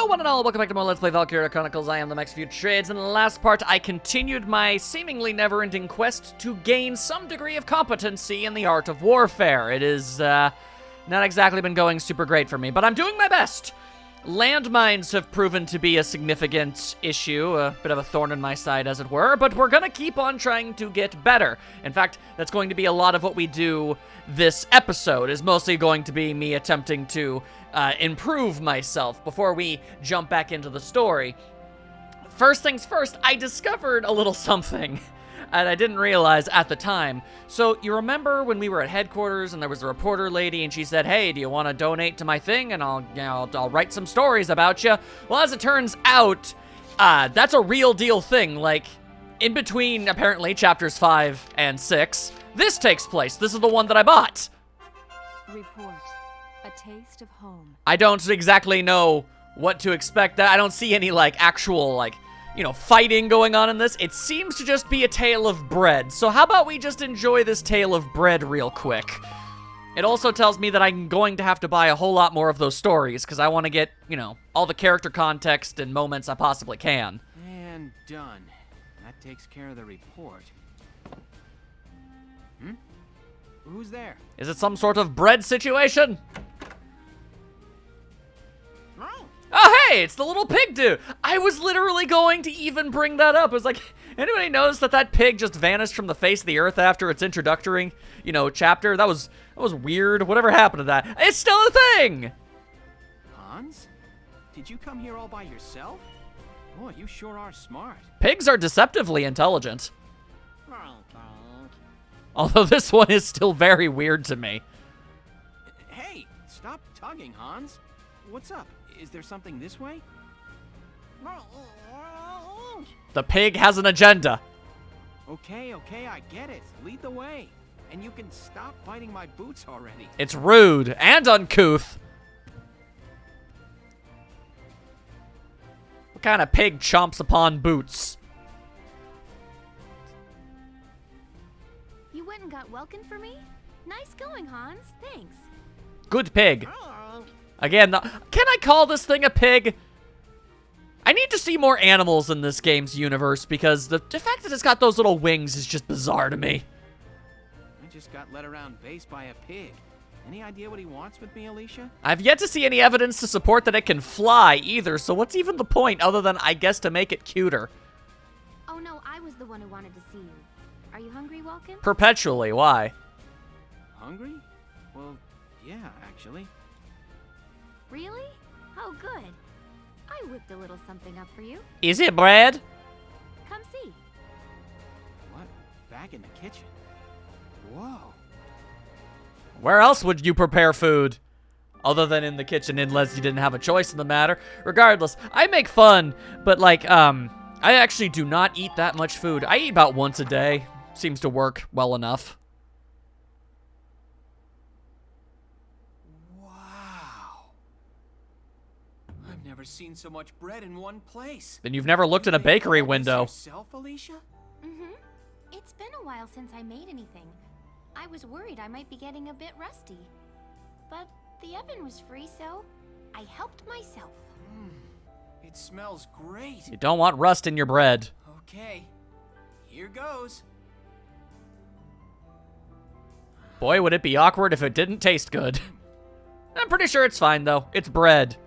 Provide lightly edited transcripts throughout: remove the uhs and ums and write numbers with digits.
one and all, welcome back to more Let's Play Valkyria Chronicles. I am the Max Future Trades. In the last part, I continued my seemingly never-ending quest to gain some degree of competency in the art of warfare. It is, not exactly been going super great for me, but I'm doing my best. Landmines have proven to be a significant issue, a bit of a thorn in my side, as it were, but we're gonna keep on trying to get better. In fact, that's going to be a lot of what we do this episode, is mostly going to be me attempting to improve myself before we jump back into the story. First things first, I discovered a little something that I didn't realize at the time. So you remember when we were at headquarters and there was a reporter lady and she said, "Hey, do you want to donate to my thing and I'll write some stories about you?" Well, as it turns out, that's a real deal thing. Like, in between apparently chapters 5 and 6, this takes place. This is the one that I bought. Report. A taste of home. I don't exactly know what to expect. I don't see any, like, actual, like, you know, fighting going on in this. It seems to just be a tale of bread. So how about we just enjoy this tale of bread real quick? It also tells me that I'm going to have to buy a whole lot more of those stories, because I want to get, you know, all the character context and moments I possibly can. And done. That takes care of the report. Who's there? Is it some sort of bread situation? Oh, hey, it's the little pig dude. I was literally going to even bring that up. I was like, anybody notice that that pig just vanished from the face of the earth after its introductory, you know, chapter? That was weird. Whatever happened to that? It's still a thing. Hans? Did you come here all by yourself? Boy, you sure are smart. Pigs are deceptively intelligent. Although this one is still very weird to me. Hey, stop tugging, Hans. What's up? Is there something this way? The pig has an agenda. Okay, I get it. Lead the way. And you can stop biting my boots already. It's rude and uncouth. What kind of pig chomps upon boots? You went and got Welkin for me? Nice going, Hans. Thanks. Good pig. Again, can I call this thing a pig? I need to see more animals in this game's universe, because the fact that it's got those little wings is just bizarre to me. I just got led around base by a pig. Any idea what he wants with me, Alicia? I've yet to see any evidence to support that it can fly either, so what's even the point other than, I guess, to make it cuter? Oh no, I was the one who wanted to see you. Are you hungry, Welkin? Perpetually, why? Hungry? Well, yeah, actually. Really? Oh, good. I whipped a little something up for you. Is it bread? Come see. What? Back in the kitchen? Whoa. Where else would you prepare food? Other than in the kitchen, unless you didn't have a choice in the matter. Regardless, I make fun, but like, I actually do not eat that much food. I eat about once a day. Seems to work well enough. I've never seen so much bread in one place. Then you've never looked in a bakery window. Yourself, Alicia? Mm-hmm. It's been a while since I made anything. I was worried I might be getting a bit rusty. But the oven was free, so I helped myself. It smells great. You don't want rust in your bread. Okay, here goes. Boy, would it be awkward if it didn't taste good. I'm pretty sure it's fine, though. It's bread.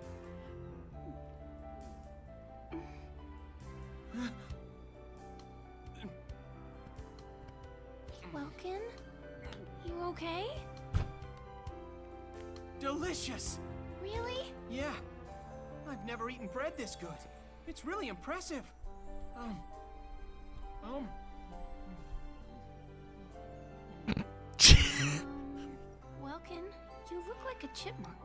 Welkin? You okay? Delicious. Really? Yeah, I've never eaten bread this good. It's really impressive. Welkin, you look like a chipmunk.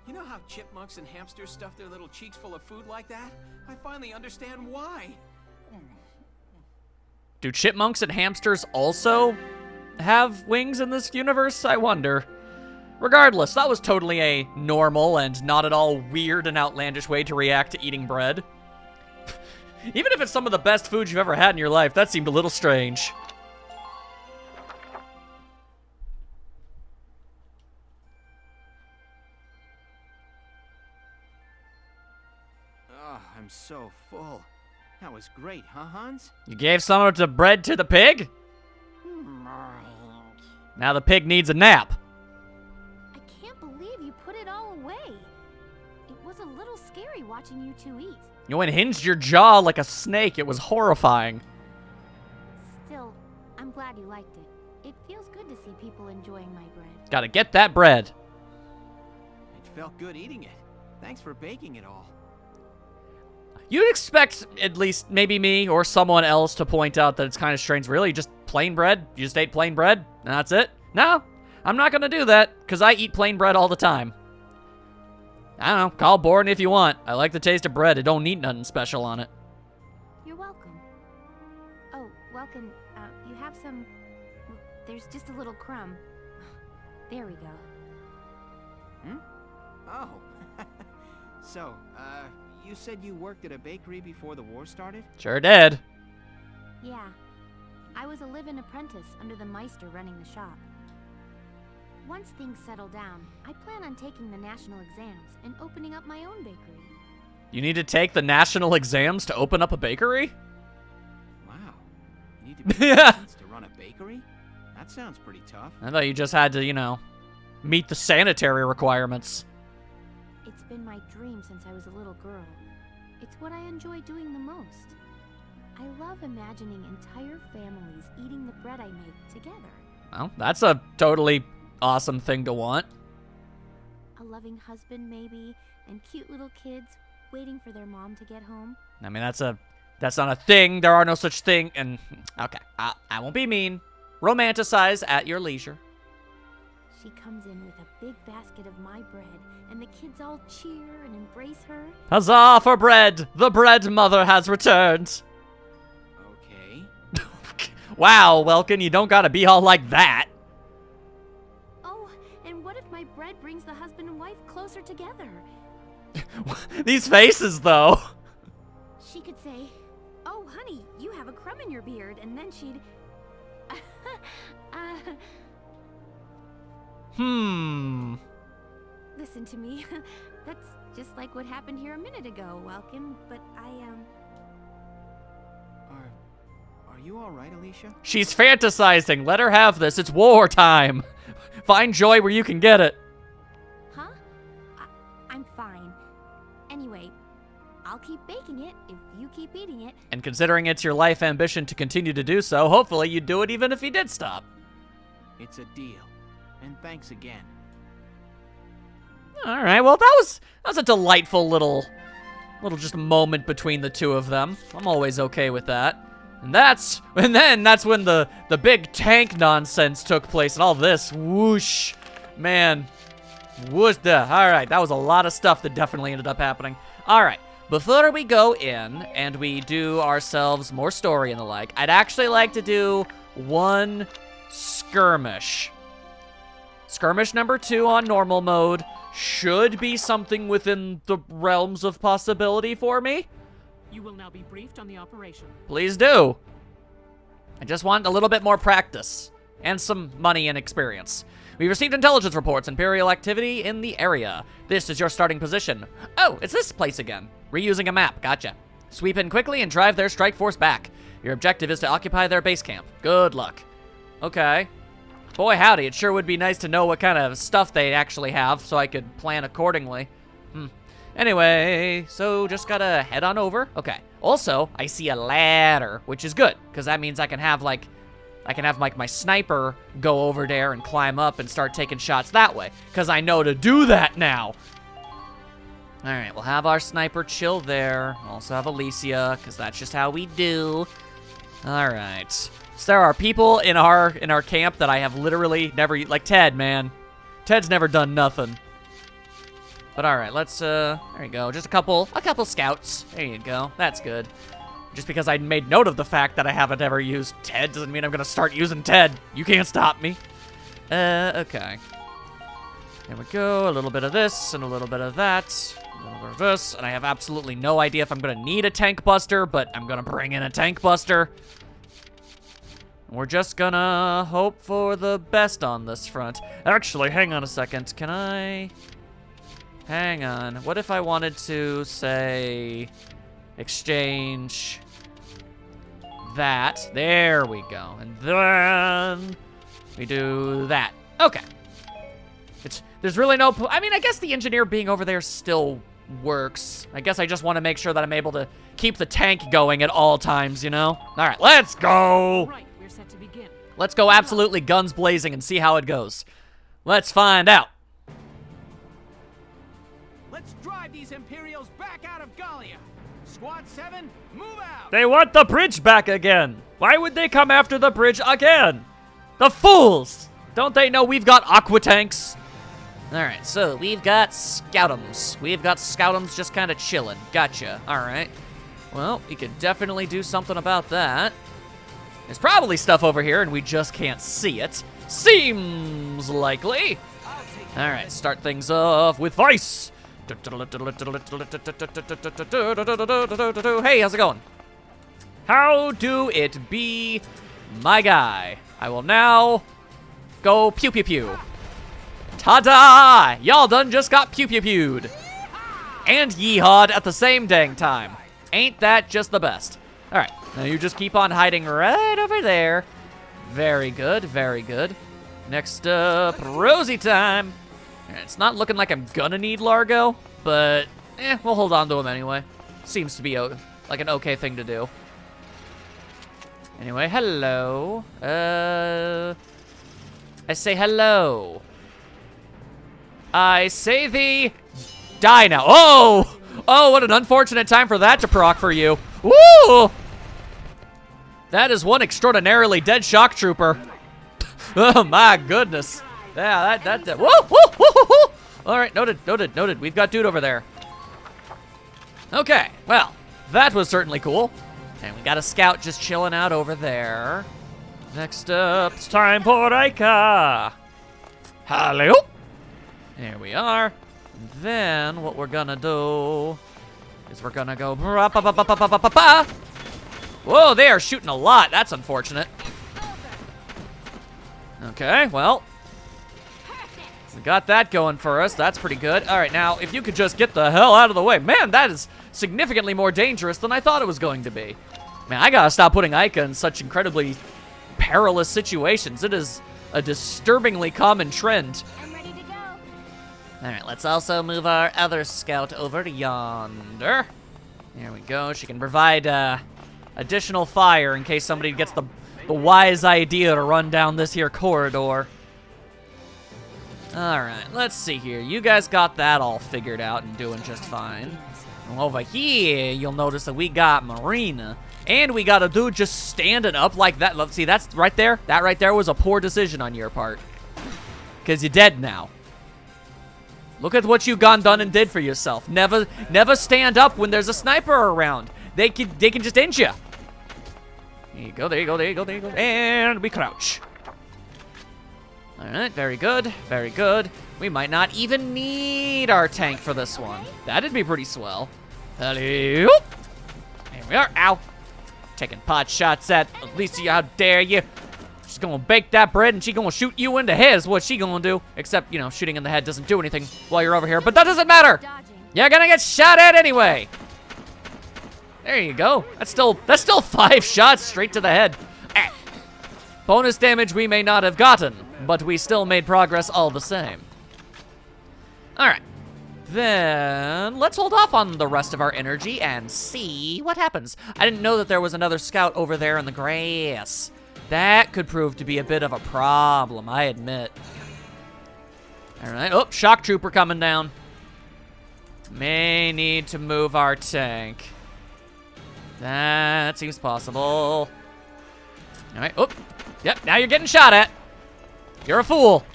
You know how chipmunks and hamsters stuff their little cheeks full of food like that? I finally understand why. Do chipmunks and hamsters also have wings in this universe? I wonder. Regardless, that was totally a normal and not at all weird and outlandish way to react to eating bread. Even if it's some of the best food you've ever had in your life, that seemed a little strange. I'm so full. That was great, huh, Hans? You gave some of the bread to the pig? Now the pig needs a nap. I can't believe you put it all away. It was a little scary watching you two eat. You unhinged your jaw like a snake. It was horrifying. Still, I'm glad you liked it. It feels good to see people enjoying my bread. Gotta get that bread. It felt good eating it. Thanks for baking it all. You'd expect at least maybe me or someone else to point out that it's kind of strange. Really, just plain bread? You just ate plain bread and that's it? No, I'm not gonna do that because I eat plain bread all the time. I don't know, call it boring if you want. I like the taste of bread. It don't need nothing special on it. You're welcome. Oh, welcome. You have some... There's just a little crumb. There we go. Oh. So, you said you worked at a bakery before the war started? Sure did. Yeah. I was a live-in apprentice under the Meister running the shop. Once things settle down, I plan on taking the national exams and opening up my own bakery. You need to take the national exams to open up a bakery? Wow. You need to be licensed to run a bakery? That sounds pretty tough. I thought you just had to, you know, meet the sanitary requirements. It's been my dream since I was a little girl. It's what I enjoy doing the most. I love imagining entire families eating the bread I make together. Well, that's a totally awesome thing to want. A loving husband, maybe, and cute little kids waiting for their mom to get home. I mean, that's not a thing. There are no such thing. And okay, I won't be mean. Romanticize at your leisure. She comes in with a big basket of my bread, and the kids all cheer and embrace her. Huzzah for bread! The bread mother has returned. Okay. Wow, Welkin, you don't gotta be all like that. Oh, and what if my bread brings the husband and wife closer together? These faces, though. She could say, "Oh, honey, you have a crumb in your beard," and then she'd... Listen to me. That's just like what happened here a minute ago, Welkin, but Are you alright, Alicia? She's fantasizing. Let her have this. It's wartime. Find joy where you can get it. Huh? I'm fine. Anyway, I'll keep baking it if you keep eating it. And considering it's your life ambition to continue to do so, hopefully you'd do it even if he did stop. It's a deal. And thanks again. All right, well, that was a delightful little just moment between the two of them. I'm always okay with that. And then that's when the big tank nonsense took place and all this. Whoosh. Man. Whoosh. All right, that was a lot of stuff that definitely ended up happening. All right, before we go in and we do ourselves more story and the like, I'd actually like to do one skirmish. Skirmish number 2 on normal mode should be something within the realms of possibility for me. You will now be briefed on the operation. Please do. I just want a little bit more practice and some money and experience. We received intelligence reports, Imperial activity in the area. This is your starting position. Oh, it's this place again. Reusing a map, gotcha. Sweep in quickly and drive their strike force back. Your objective is to occupy their base camp. Good luck. Okay. Boy, howdy, it sure would be nice to know what kind of stuff they actually have so I could plan accordingly. Anyway, so just gotta head on over. Okay. Also, I see a ladder, which is good, because that means I can have my sniper go over there and climb up and start taking shots that way, because I know to do that now. All right, we'll have our sniper chill there. We'll also have Alicia, because that's just how we do. All right. So there are people in our camp that I have literally never, like Ted, man. Ted's never done nothing. But all right, let's, there you go. Just a couple scouts. There you go. That's good. Just because I made note of the fact that I haven't ever used Ted doesn't mean I'm gonna start using Ted. You can't stop me. Okay. There we go. A little bit of this and a little bit of that. A little bit of this. And I have absolutely no idea if I'm gonna need a tank buster, but I'm gonna bring in a tank buster. We're just gonna hope for the best on this front. Actually, hang on a second. Can I Hang on. What if I wanted to, say, exchange that? There we go. And then we do that. Okay. There's really no... I mean, I guess the engineer being over there still works. I guess I just want to make sure that I'm able to keep the tank going at all times, you know? All right, let's go. Right, we're set to begin. Let's go absolutely guns blazing and see how it goes. Let's find out. Let's drive these Imperials back out of Gallia. Squad 7, move out! They want the bridge back again. Why would they come after the bridge again? The fools! Don't they know we've got aqua tanks? All right, so we've got scoutums. We've got scoutums just kind of chilling. Gotcha. All right. Well, we could definitely do something about that. There's probably stuff over here, and we just can't see it. Seems likely. All right, start things off with Vice. Hey, how's it going? How do it be, my guy? I will now go pew pew pew. Ta-da! Y'all done just got pew pew pewed. And yeehawed at the same dang time. Ain't that just the best? All right, now you just keep on hiding right over there. Very good, very good. Next up, Rosie time. It's not looking like I'm gonna need Largo, but we'll hold on to him anyway. Seems to be like an okay thing to do. Anyway, hello. I say hello. I say thee die now. Oh! Oh, what an unfortunate time for that to proc for you. Woo! That is one extraordinarily dead shock trooper. Oh my goodness. Yeah, that woo, woo, woo, woo, woo. All right, noted, noted, noted. We've got dude over there. Okay, well, that was certainly cool. And we got a scout just chilling out over there. Next up, it's time for Rika. Hello. There we are. And then what we're gonna do is we're gonna go. Whoa, they are shooting a lot. That's unfortunate. Okay, well, we got that going for us. That's pretty good. All right, now, if you could just get the hell out of the way. Man, that is significantly more dangerous than I thought it was going to be. Man, I gotta stop putting Ica in such incredibly perilous situations. It is a disturbingly common trend. I'm ready to go. All right, let's also move our other scout over to yonder. There we go. She can provide additional fire in case somebody gets the wise idea to run down this here corridor. All right, let's see here. You guys got that all figured out and doing just fine. And over here, you'll notice that we got Marina. And we got a dude just standing up like that. Let's see, that's right there. That right there was a poor decision on your part. Because you're dead now. Look at what you done and did for yourself. Never stand up when there's a sniper around. They can just inch you. There you go, there you go, there you go, there you go. And we crouch. All right, very good, very good. We might not even need our tank for this one. That'd be pretty swell. Hello. There we are. Ow. Taking pot shots at Alicia, how dare you. She's gonna bake that bread and she's gonna shoot you in the head is what she gonna do. Except, you know, shooting in the head doesn't do anything while you're over here, but that doesn't matter. Dodging. You're gonna get shot at anyway. There you go. That's still 5 shots straight to the head. Ah. Bonus damage we may not have gotten, but we still made progress all the same. All right. Then let's hold off on the rest of our energy and see what happens. I didn't know that there was another scout over there in the grass. That could prove to be a bit of a problem, I admit. All right. Oh, shock trooper coming down. May need to move our tank. That seems possible. All right. Oh, yep. Now you're getting shot at. You're a fool.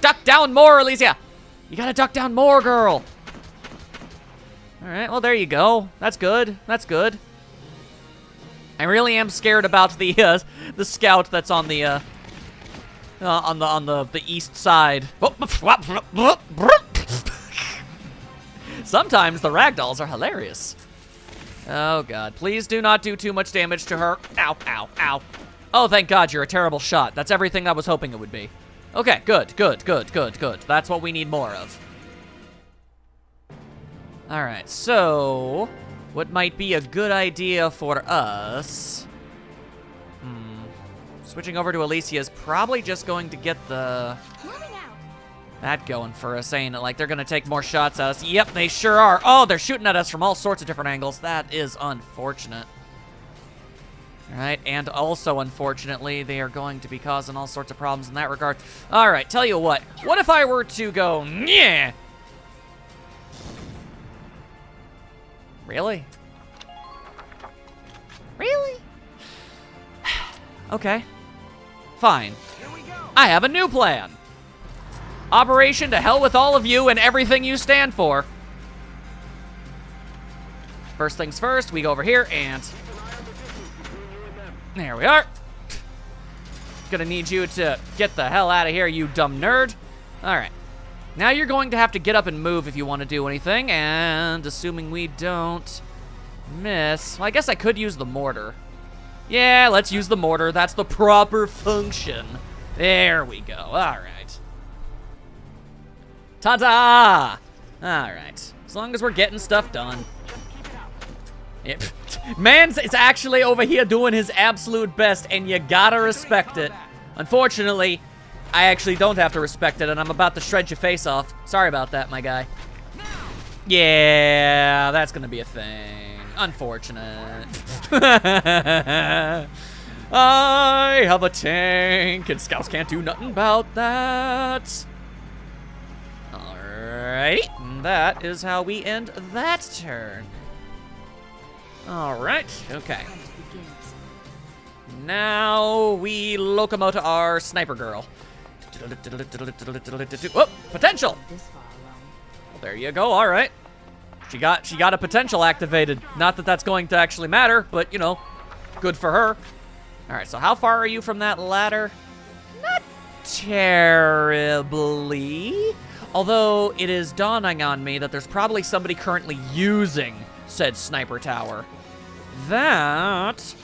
Duck down more, Alicia. You gotta duck down more, girl. All right. Well, there you go. That's good. That's good. I really am scared about the scout that's on the east side. Sometimes the ragdolls are hilarious. Oh god, please do not do too much damage to her. Ow, ow, ow. Oh, thank god you're a terrible shot. That's everything I was hoping it would be. Okay, good. That's what we need more of. All right, so what might be a good idea for us? Switching over to Alicia is probably just going to get that going for us, ain't it? Like, they're gonna take more shots at us. Yep, they sure are. Oh, they're shooting at us from all sorts of different angles. That is unfortunate. All right, and also, unfortunately, they are going to be causing all sorts of problems in that regard. All right, tell you what if I were to go, yeah? Really? Really? Okay. Fine. I have a new plan. Operation to hell with all of you and everything you stand for. First things first, we go over here and... there we are. Gonna need you to get the hell out of here, you dumb nerd. All right. Now you're going to have to get up and move if you want to do anything, and assuming we don't miss... well, I guess I could use the mortar. Yeah, let's use the mortar. That's the proper function. There we go. All right. Ta-da! All right. As long as we're getting stuff done. Yep. Man's is actually over here doing his absolute best, and you gotta respect it. Unfortunately, I actually don't have to respect it, and I'm about to shred your face off. Sorry about that, my guy. Yeah, that's gonna be a thing. Unfortunate. I have a tank, and scouts can't do nothing about that. Alright, and that is how we end that turn. Alright, okay. Now we locomote our sniper girl. Oh, potential! Well, there you go, alright. She got a potential activated. Not that that's going to actually matter, but, you know, good for her. All right, so how far are you from that ladder? Not terribly. Although it is dawning on me that there's probably somebody currently using said sniper tower. That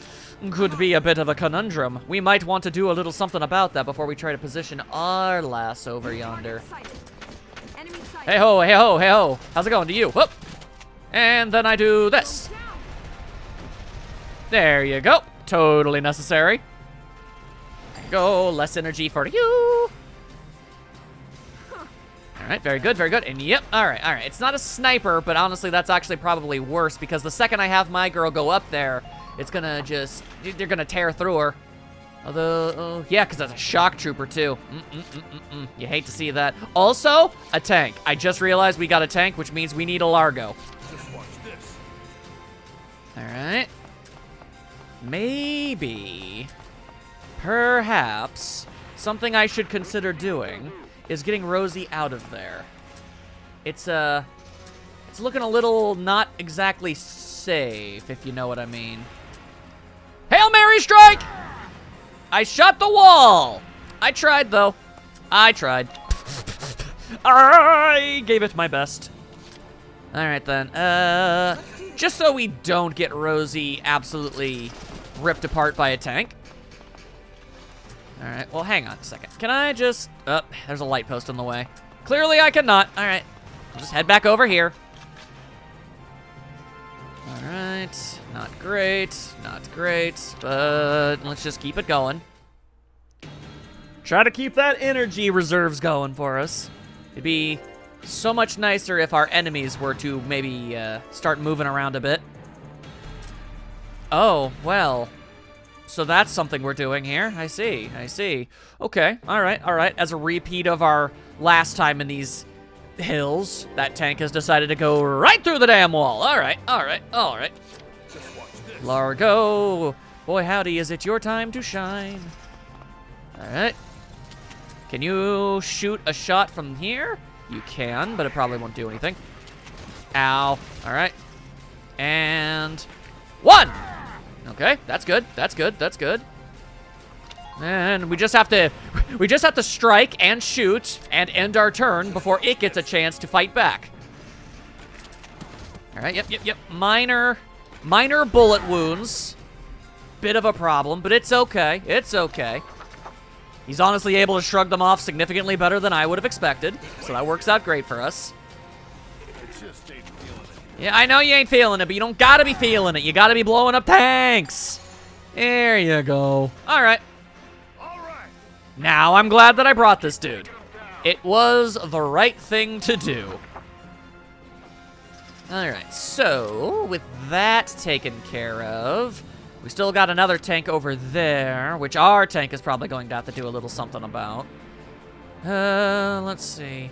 could be a bit of a conundrum. We might want to do a little something about that before we try to position our lass over yonder. Hey ho, hey ho, hey ho. How's it going to you? Whoop. And then I do this. There you go. Totally necessary. There you go. Less energy for you. All right, very good, very good. And yep, all right, all right. It's not a sniper, but honestly, that's actually probably worse because the second I have my girl go up there, it's gonna just, they're gonna tear through her. Although, yeah, because that's a shock trooper too. You hate to see that. Also, a tank. I just realized we got a tank, which means we need a Largo. Just watch this. All right. Maybe, perhaps, something I should consider doing is getting Rosie out of there. It's looking a little not exactly safe, if you know what I mean. Hail Mary strike! I shot the wall! I tried, though. I tried. I gave it my best. All right, then. Just so we don't get Rosie absolutely ripped apart by a tank. All right, well, hang on a second. Can I just... oh, there's a light post in the way. Clearly, I cannot. All right, I'll just head back over here. All right, not great, but let's just keep it going. Try to keep that energy reserves going for us. It'd be so much nicer if our enemies were to maybe start moving around a bit. Oh, well. So that's something we're doing here. I see, I see. Okay, all right, all right. As a repeat of our last time in these hills, that tank has decided to go right through the damn wall. All right, all right, all right. Just watch this. Largo, boy howdy, is it your time to shine? All right. Can you shoot a shot from here? You can, but it probably won't do anything. Ow. All right. And one. Okay, that's good. That's good. That's good. And we just have to strike and shoot and end our turn before it gets a chance to fight back. All right. Yep. Minor bullet wounds. Bit of a problem, but it's okay. It's okay. He's honestly able to shrug them off significantly better than I would have expected, so that works out great for us. Just ain't feeling it. Yeah, I know you ain't feeling it, but you don't gotta be feeling it. You gotta be blowing up tanks. There you go. All right. All right. Now I'm glad that I brought this dude. It was the right thing to do. All right, so with that taken care of, we still got another tank over there, which our tank is probably going to have to do a little something about. Let's see.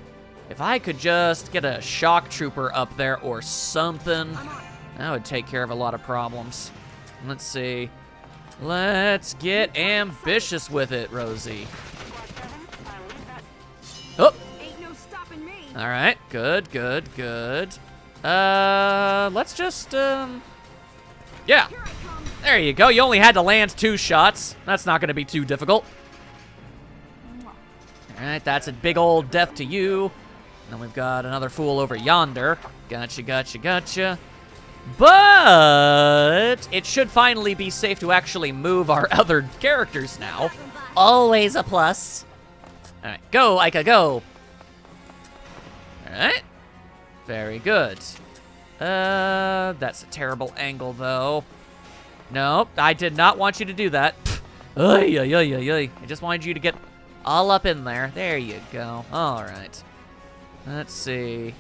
If I could just get a shock trooper up there or something, that would take care of a lot of problems. Let's see. Let's get ambitious with it, Rosie. Oh! Ain't no stopping me. All right, good, good, good. Let's just, yeah. Here I come. There you go. You only had to land 2 shots. That's not going to be too difficult. All right, that's a big old death to you. And then we've got another fool over yonder. Gotcha, gotcha, gotcha. But it should finally be safe to actually move our other characters now. Always a plus. All right, go, Ica, go. All right. Very good. That's a terrible angle, though. Nope, I did not want you to do that. Ay, ay, ay, ay, ay. I just wanted you to get all up in there. There you go. All right. Let's see.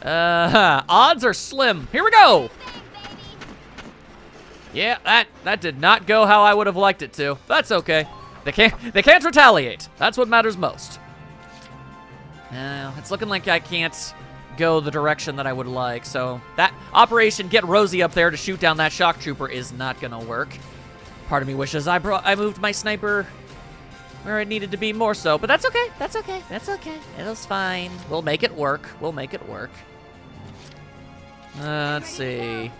Odds are slim. Here we go. Yeah, that did not go how I would have liked it to. That's okay. They can't retaliate. That's what matters most. It's looking like I can't go the direction that I would like, so that Operation Get Rosie up there to shoot down that shock trooper is not gonna work. Part of me wishes I moved my sniper where it needed to be more so, but that's okay. That's okay. That's okay. It was fine. We'll make it work. We'll make it work. Let's see.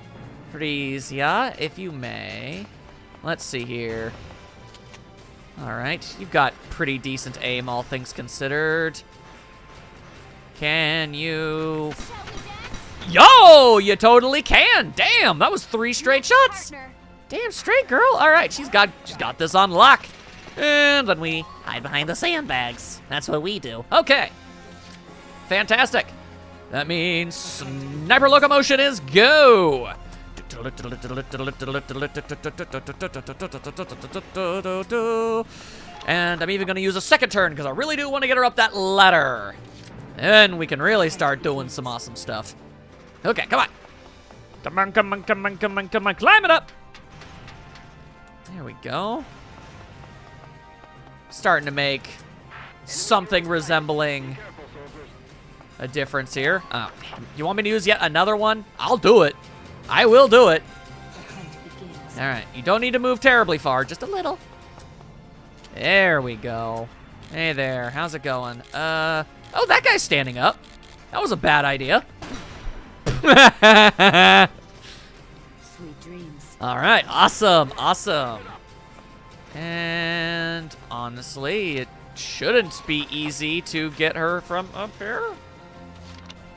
Freeze, yeah, if you may. Let's see here. All right, you've got pretty decent aim, all things considered. Can you? Yo, you totally can. Damn, that was 3 straight shots. Damn straight, girl. All right, she's got this on lock. And then we hide behind the sandbags. That's what we do. Okay. Fantastic. That means sniper locomotion is go. And I'm even going to use a second turn because I really do want to get her up that ladder. And we can really start doing some awesome stuff. Okay, come on. Come on, come on, come on, come on, come on. Climb it up. There we go. Starting to make something resembling a difference here. You want me to use yet another one? I'll do it. I will do it. All right, you don't need to move terribly far, just a little. There we go. Hey there, how's it going? Oh, that guy's standing up. That was a bad idea. Sweet dreams. All right, awesome, awesome. And honestly, it shouldn't be easy to get her from up here.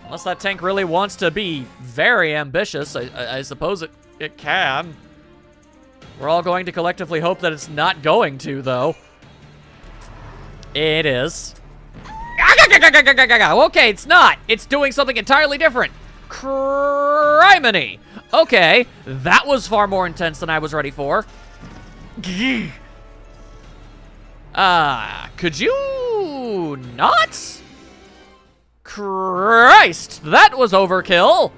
Unless that tank really wants to be very ambitious, I suppose it can. We're all going to collectively hope that it's not going to, though. It is. Okay, it's not. It's doing something entirely different. Criminy. Okay, that was far more intense than I was ready for. Could you not? Christ, that was overkill.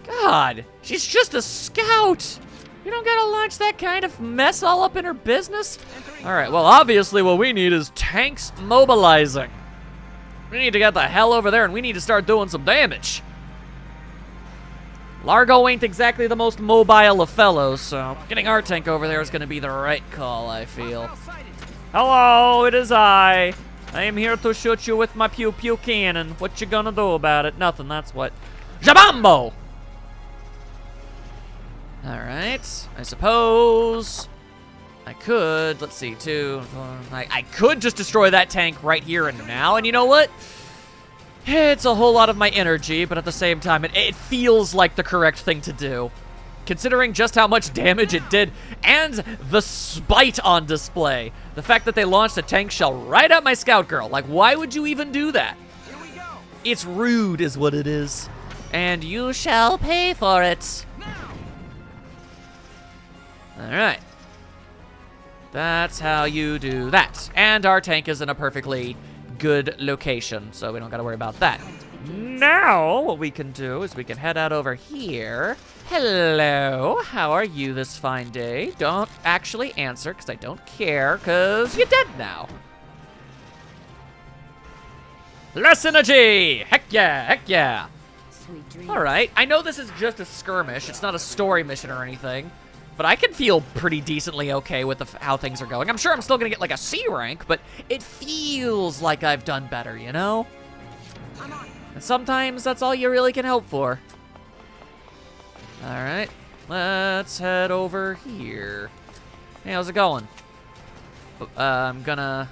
God, she's just a scout. You don't gotta launch that kind of mess all up in her business. All right, well, obviously what we need is tanks mobilizing. We need to get the hell over there and we need to start doing some damage. Largo ain't exactly the most mobile of fellows, so getting our tank over there is gonna be the right call, I feel. Hello, it is I. I am here to shoot you with my pew-pew cannon. What you gonna do about it? Nothing, that's what. Jabambo! Alright, I suppose I could, let's see, I could just destroy that tank right here and now, and you know what? It's a whole lot of my energy, but at the same time, it feels like the correct thing to do. considering just how much damage it did, and the spite on display. The fact that they launched a tank shell right at my scout girl. Like, why would you even do that? Here we go. It's rude is what it is. And you shall pay for it. Alright. That's how you do that. And our tank is in a perfectly good location, so we don't gotta worry about that. Now, what we can do is we can head out over here. Hello, how are you this fine day? Don't actually answer, because I don't care, because you're dead now. Less energy! Heck yeah, heck yeah. Sweet dreams. All right, I know this is just a skirmish. It's not a story mission or anything, but I can feel pretty decently okay with how things are going. I'm sure I'm still gonna get like a C rank, but it feels like I've done better, you know? And sometimes that's all you really can hope for. All right, let's head over here. Hey, how's it going? I'm gonna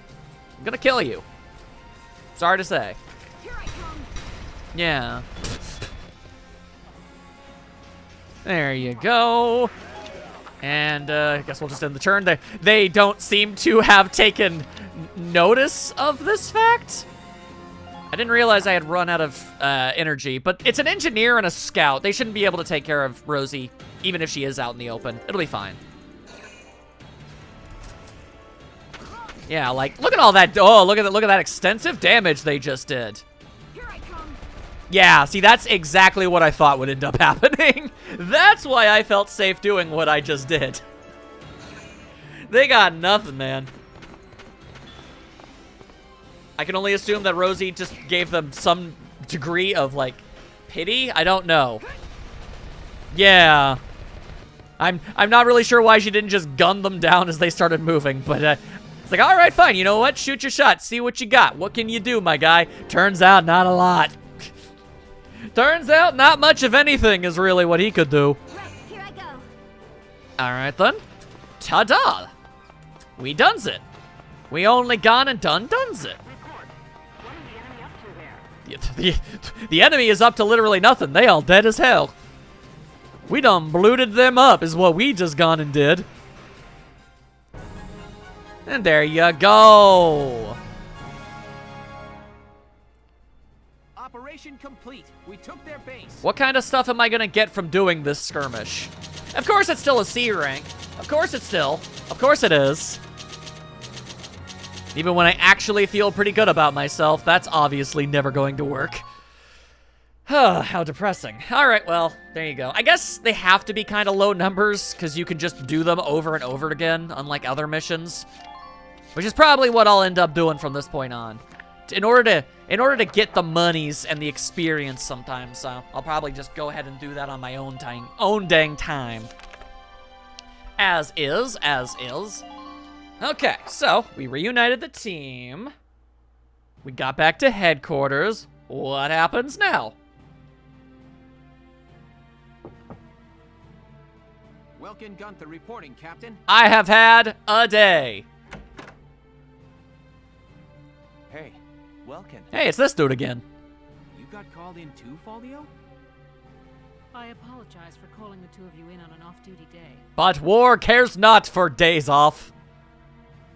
kill you. Sorry to say. Here I come. Yeah. There you go. And I guess we'll just end the turn. They don't seem to have taken notice of this fact. I didn't realize I had run out of energy, but it's an engineer and a scout. They shouldn't be able to take care of Rosie, even if she is out in the open. It'll be fine. Yeah, like, look at all that. Oh, look at that extensive damage they just did. Here I come. Yeah, see, that's exactly what I thought would end up happening. That's why I felt safe doing what I just did. They got nothing, man. I can only assume that Rosie just gave them some degree of, like, pity. I don't know. Yeah. I'm not really sure why she didn't just gun them down as they started moving, but it's like, all right, fine. You know what? Shoot your shot. See what you got. What can you do, my guy? Turns out not a lot. Turns out not much of anything is really what he could do. Right, here I go. All right, then. Ta-da. We done's it. We only gone and done's it. The enemy is up to literally nothing. They all dead as hell. We done blooted them up is what we just gone and did. And there you go. Operation complete. We took their base. What kind of stuff am I gonna get from doing this skirmish? Of course it's still a C rank. Of course it is. Even when I actually feel pretty good about myself, that's obviously never going to work. How depressing. All right, well, there you go. I guess they have to be kind of low numbers because you can just do them over and over again, unlike other missions. Which is probably what I'll end up doing from this point on. In order to get the monies and the experience sometimes, I'll probably just go ahead and do that on my own dang time. As is. Okay, so we reunited the team. We got back to headquarters. What happens now? Welkin Gunther reporting, Captain. I have had a day. Hey, Welkin. Hey, it's this dude again. You got called in too, Faldio? I apologize for calling the two of you in on an off-duty day. But war cares not for days off.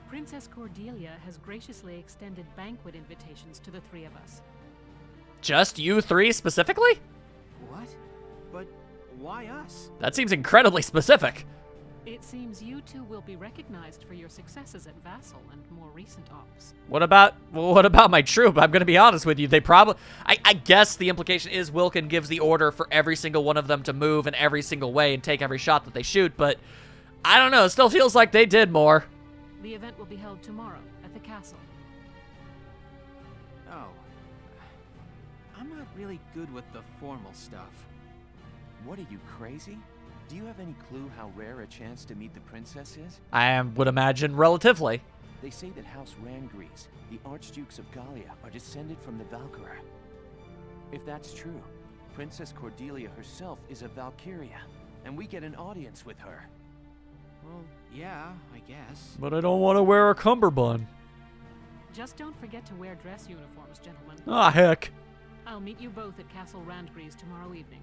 Princess Cordelia has graciously extended banquet invitations to the three of us. Just you three specifically? What? But why us? That seems incredibly specific. It seems you two will be recognized for your successes at Vassal and more recent ops. What about my troop? I'm gonna be honest with you. They probably, I guess the implication is Wilkin gives the order for every single one of them to move in every single way and take every shot that they shoot, but I don't know. It still feels like they did more. The event will be held tomorrow at the castle. Oh. I'm not really good with the formal stuff. What are you, crazy? Do you have any clue how rare a chance to meet the princess is? I would imagine relatively. They say that House Rangries, the Archdukes of Gallia, are descended from the Valkyria. If that's true, Princess Cordelia herself is a Valkyria, and we get an audience with her. Well, yeah, I guess. But I don't want to wear a cummerbund. Just don't forget to wear dress uniforms, gentlemen. Ah, heck. I'll meet you both at Castle Randgreaves tomorrow evening.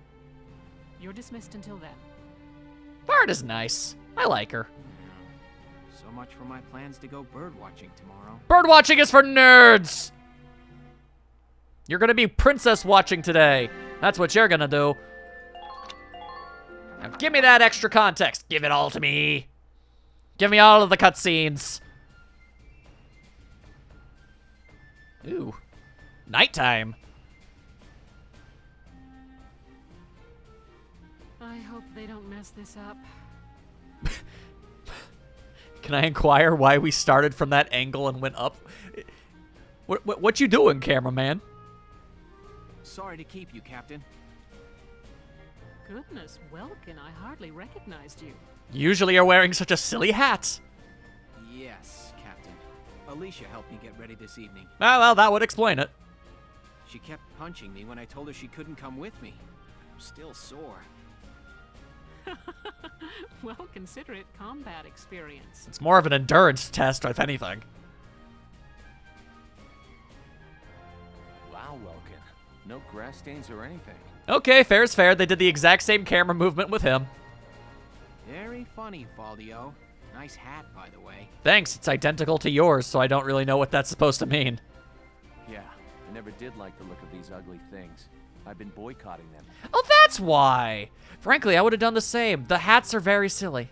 You're dismissed until then. Bard is nice. I like her. So much for my plans to go bird watching tomorrow. Bird watching is for nerds! You're gonna be princess watching today. That's what you're gonna do. Now give me that extra context. Give it all to me. Give me all of the cutscenes. Ooh. Nighttime. I hope they don't mess this up. Can I inquire why we started from that angle and went up? What you doing, cameraman? Sorry to keep you, Captain. Goodness, Welkin, I hardly recognized you. Usually you're wearing such a silly hat. Yes, Captain. Alicia helped me get ready this evening. Ah, well, that would explain it. She kept punching me when I told her she couldn't come with me. I'm still sore. Well, consider it combat experience. It's more of an endurance test, if anything. Wow, Welkin. No grass stains or anything. Okay, fair's fair. They did the exact same camera movement with him. Very funny, Faldio. Nice hat, by the way. Thanks, it's identical to yours, so I don't really know what that's supposed to mean. Yeah, I never did like the look of these ugly things. I've been boycotting them. Oh, that's why! Frankly, I would have done the same. The hats are very silly.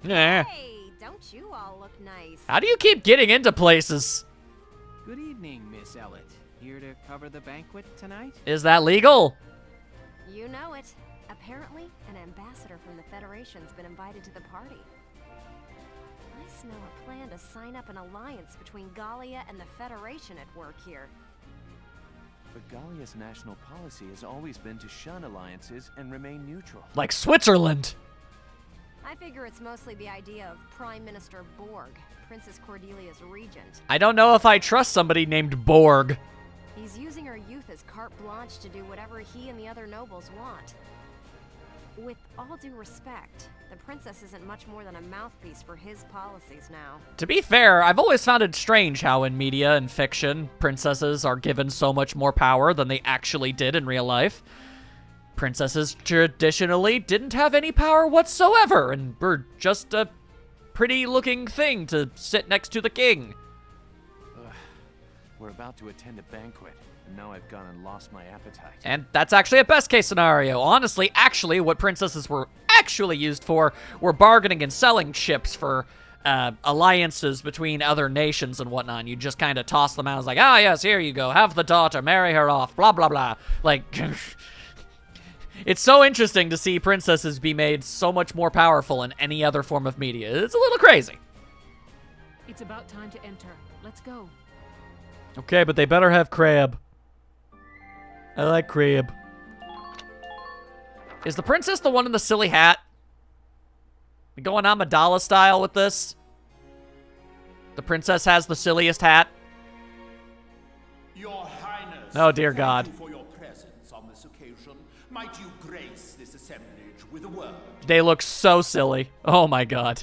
Nah. Hey, don't you all look nice? How do you keep getting into places? Good evening, Miss Ellett. Here to cover the banquet tonight? Is that legal? You know it. Apparently, an ambassador from the Federation's been invited to the party. I smell a plan to sign up an alliance between Gallia and the Federation at work here. But Gallia's national policy has always been to shun alliances and remain neutral. Like Switzerland. I figure it's mostly the idea of Prime Minister Borg, Princess Cordelia's regent. I don't know if I trust somebody named Borg. He's using her youth as carte blanche to do whatever he and the other nobles want. With all due respect, the princess isn't much more than a mouthpiece for his policies now. To be fair, I've always found it strange how in media and fiction, princesses are given so much more power than they actually did in real life. Princesses traditionally didn't have any power whatsoever and were just a pretty-looking thing to sit next to the king. We're about to attend a banquet, and now I've gone and lost my appetite. And that's actually a best-case scenario. Honestly, actually, what princesses were actually used for were bargaining and selling ships for alliances between other nations and whatnot. You just kind of toss them out as like, ah, yes, here you go. Have the daughter, marry her off, blah, blah, blah. Like, it's so interesting to see princesses be made so much more powerful in any other form of media. It's a little crazy. It's about time to enter. Let's go. Okay, but they better have crab. I like crab. Is the princess the one in the silly hat? We going Amidala style with this? The princess has the silliest hat? Your Highness. Oh, dear God. Thank you for your presence on this occasion. Might you grace this assemblage with a word? They look so silly. Oh my God.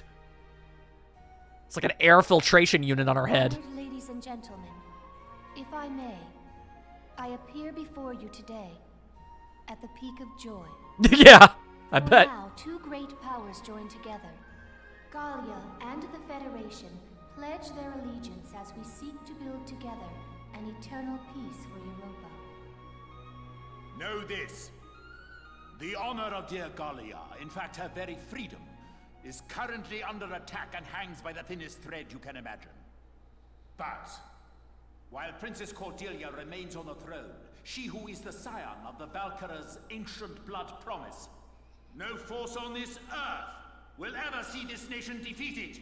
It's like an air filtration unit on her head. Honored ladies and gentlemen, if I may, I appear before you today at the peak of joy. Yeah, I For bet. now, two great powers join together. Gallia and the Federation pledge their allegiance as we seek to build together an eternal peace for Europa. Know this. The honor of dear Gallia, in fact her very freedom, is currently under attack and hangs by the thinnest thread you can imagine. But while Princess Cordelia remains on the throne, she who is the scion of the Valkyria's ancient blood promise, no force on this earth will ever see this nation defeated.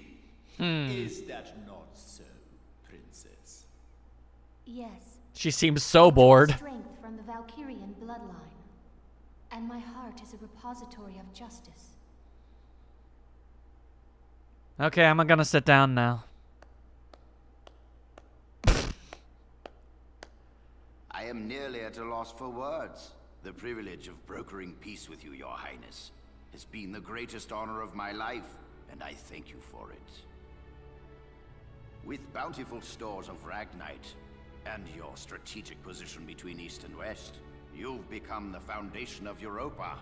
Is that not so, Princess? Yes. She seems so bored. Strength from the Valkyrian bloodline, and my heart is a repository of justice. Okay, I'm gonna sit down now. I am nearly at a loss for words. The privilege of brokering peace with you, Your Highness, has been the greatest honor of my life, and I thank you for it. With bountiful stores of Ragnite, and your strategic position between East and West, you've become the foundation of Europa.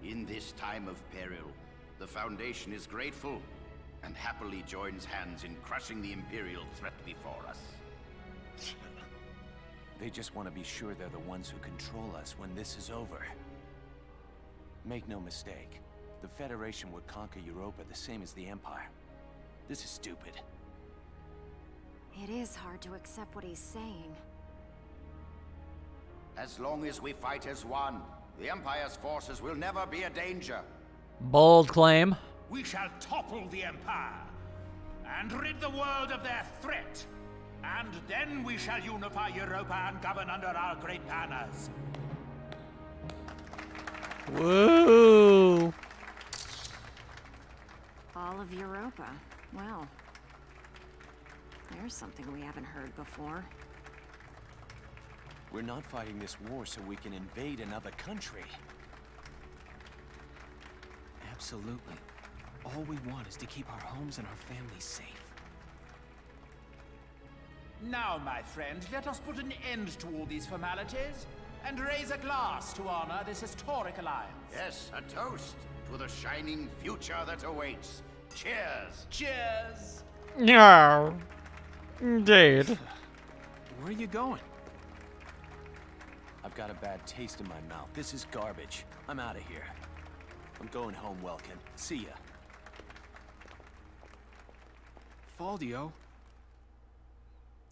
In this time of peril, the Foundation is grateful and happily joins hands in crushing the Imperial threat before us. They just want to be sure they're the ones who control us when this is over. Make no mistake, the Federation would conquer Europa the same as the Empire. This is stupid. It is hard to accept what he's saying. As long as we fight as one, the Empire's forces will never be a danger. Bold claim. We shall topple the Empire and rid the world of their threat. And then we shall unify Europa and govern under our great banners. Woo! All of Europa. Well, there's something we haven't heard before. We're not fighting this war so we can invade another country. Absolutely. All we want is to keep our homes and our families safe. Now, my friend, let us put an end to all these formalities and raise a glass to honor this historic alliance. Yes, a toast to the shining future that awaits. Cheers! Cheers! No. Indeed. Where are you going? I've got a bad taste in my mouth. This is garbage. I'm out of here. I'm going home, Welkin. See ya. Faldio?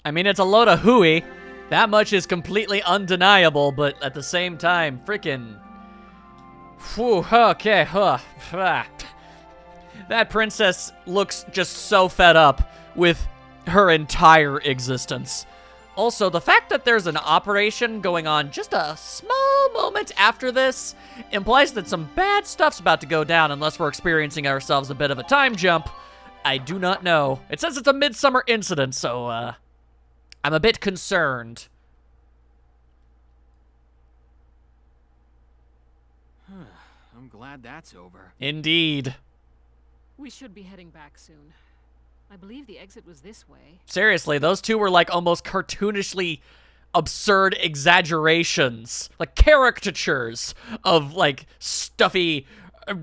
I mean, it's a load of hooey. That much is completely undeniable, but at the same time, freaking... Whew, okay, That princess looks just so fed up with her entire existence. Also, the fact that there's an operation going on just a small moment after this implies that some bad stuff's about to go down unless we're experiencing ourselves a bit of a time jump. I do not know. It says it's a midsummer incident, so, I'm a bit concerned. I'm glad that's over. Indeed. We should be heading back soon. I believe the exit was this way. Seriously, those two were like almost cartoonishly absurd exaggerations, like caricatures of like stuffy, you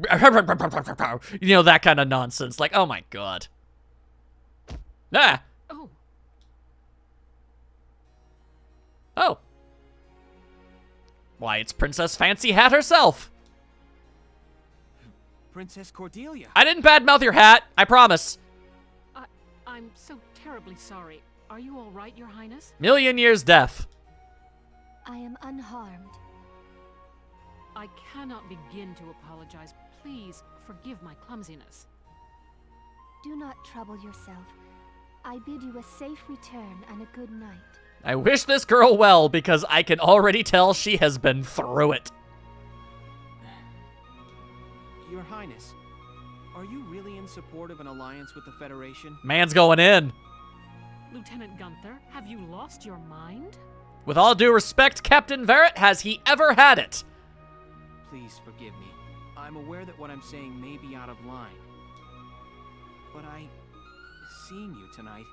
know, that kind of nonsense. Like, oh my god. Ah! Oh, Oh. Why, it's Princess Fancy Hat herself. Princess Cordelia. I didn't badmouth your hat, I promise. I'm so terribly sorry. Are you all right, Your Highness? Million years death. I am unharmed. I cannot begin to apologize. Please forgive my clumsiness. Do not trouble yourself. I bid you a safe return and a good night. I wish this girl well because I can already tell she has been through it. Your Highness, are you really in support of an alliance with the Federation? Man's going in. Lieutenant Gunther, have you lost your mind? With all due respect, Captain Verrett, has he ever had it? Please forgive me. I'm aware that what I'm saying may be out of line. But seeing you tonight,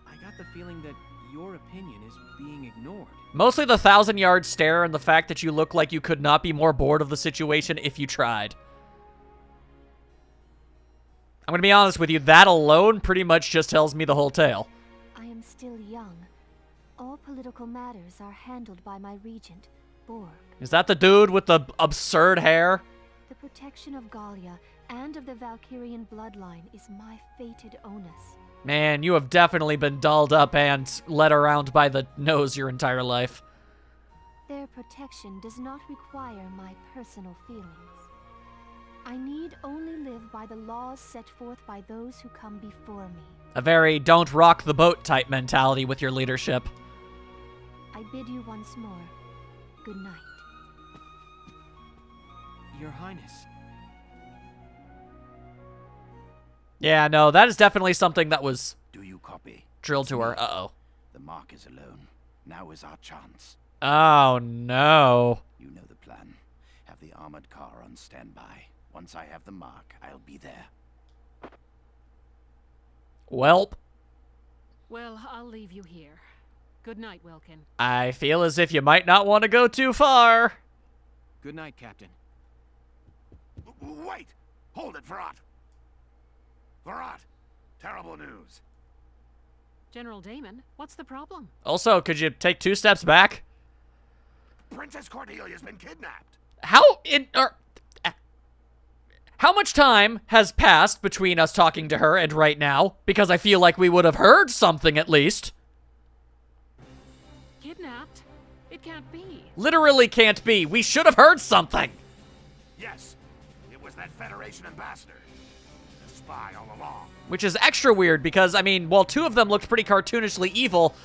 I got the feeling that your opinion is being ignored. Mostly the 1,000-yard stare and the fact that you look like you could not be more bored of the situation if you tried. I'm gonna be honest with you, that alone pretty much just tells me the whole tale. I am still young. All political matters are handled by my regent, Borg. Is that the dude with the absurd hair? The protection of Gallia and of the Valkyrian bloodline is my fated onus. Man, you have definitely been dolled up and led around by the nose your entire life. Their protection does not require my personal feelings. I need only live by the laws set forth by those who come before me. A very don't rock the boat type mentality with your leadership. I bid you once more, good night. Your Highness. Yeah, no, that is definitely something that was Do you copy? drilled to her. Uh-oh. The mark is alone. Now is our chance. Oh, no. You know the plan. Have the armored car on standby. Once I have the mark, I'll be there. Welp. Well, I'll leave you here. Good night, Welkin. I feel as if you might not want to go too far. Good night, Captain. Wait! Hold it, Verrat! Verrat! Terrible news. General Damon, what's the problem? Also, could you take 2 steps back? Princess Cordelia's been kidnapped. How much time has passed between us talking to her and right now? Because I feel like we would have heard something at least. Kidnapped? It can't be. Literally can't be. We should have heard something. Yes, it was that Federation ambassador. A spy all along. Which is extra weird because, I mean, while 2 of them looked pretty cartoonishly evil,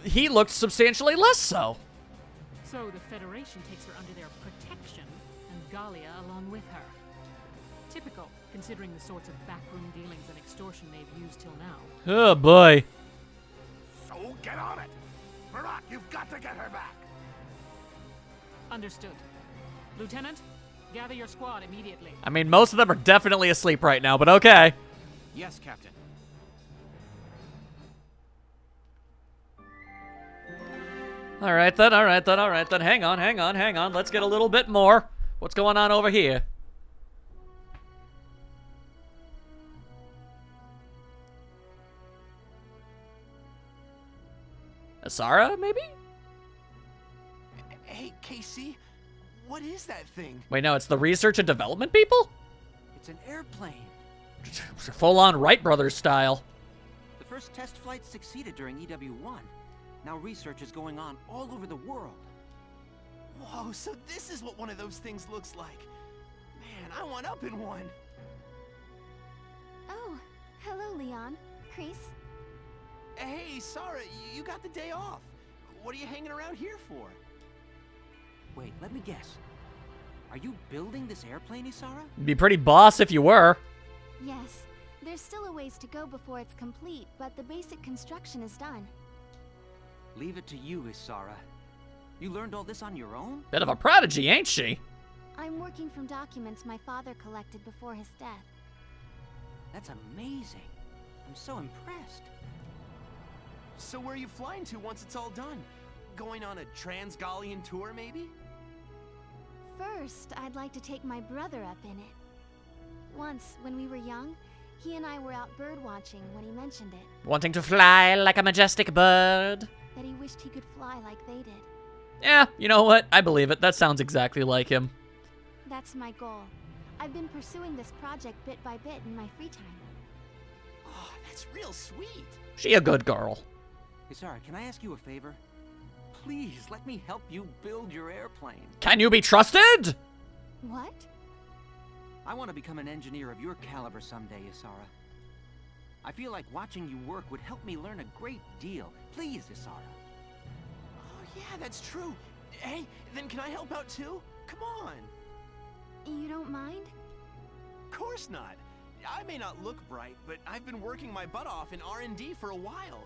he looked substantially less so. So the Federation takes her under their protection, and Galia along with her. Typical, considering the sorts of backroom dealings and extortion they've used till now. Oh, boy. So get on it! Verrat, you've got to get her back! Understood. Lieutenant, gather your squad immediately. I mean, most of them are definitely asleep right now, but okay. Yes, Captain. All right then. Hang on. Let's get a little bit more. What's going on over here? Asara, maybe? Hey, Casey, what is that thing? Wait, no, it's the research and development people? It's an airplane. Full-on Wright Brothers style. The first test flight succeeded during EW1. Now research is going on all over the world. Whoa, so this is what one of those things looks like. Man, I want up in one. Oh, hello, Leon. Chris. Hey, Sarah, you got the day off. What are you hanging around here for? Wait, let me guess. Are you building this airplane, Isara? Be pretty boss if you were. Yes, there's still a ways to go before it's complete, but the basic construction is done. Leave it to you, Isara. You learned all this on your own? Bit of a prodigy, ain't she? I'm working from documents my father collected before his death. That's amazing. I'm so impressed. So where are you flying to once it's all done? Going on a Trans-Gallian tour, maybe? First, I'd like to take my brother up in it. Once, when we were young, he and I were out bird watching when he mentioned it. Wanting to fly like a majestic bird. That he wished he could fly like they did. Yeah, you know what? I believe it. That sounds exactly like him. That's my goal. I've been pursuing this project bit by bit in my free time. Oh, that's real sweet. She a good girl. Isara, can I ask you a favor? Please, let me help you build your airplane. Can you be trusted? What? I want to become an engineer of your caliber someday, Isara. I feel like watching you work would help me learn a great deal. Please, Isara. Oh, yeah, that's true. Hey, then can I help out too? Come on. You don't mind? Of course not. I may not look bright, but I've been working my butt off in R&D for a while.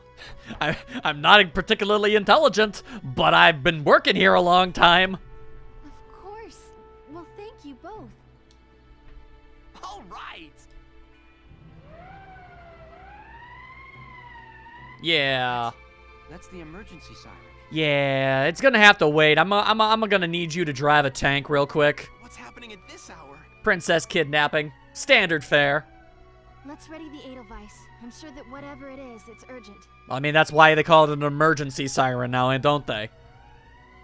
I'm not particularly intelligent, but I've been working here a long time. Of course. Well, thank you both. All right. Yeah. That's the emergency siren. Yeah, it's gonna have to wait. I'm gonna need you to drive a tank real quick. What's happening at this hour? Princess kidnapping. Standard fare. Let's ready the Edelweiss. I'm sure that whatever it is, it's urgent. I mean, that's why they call it an emergency siren now, and don't they?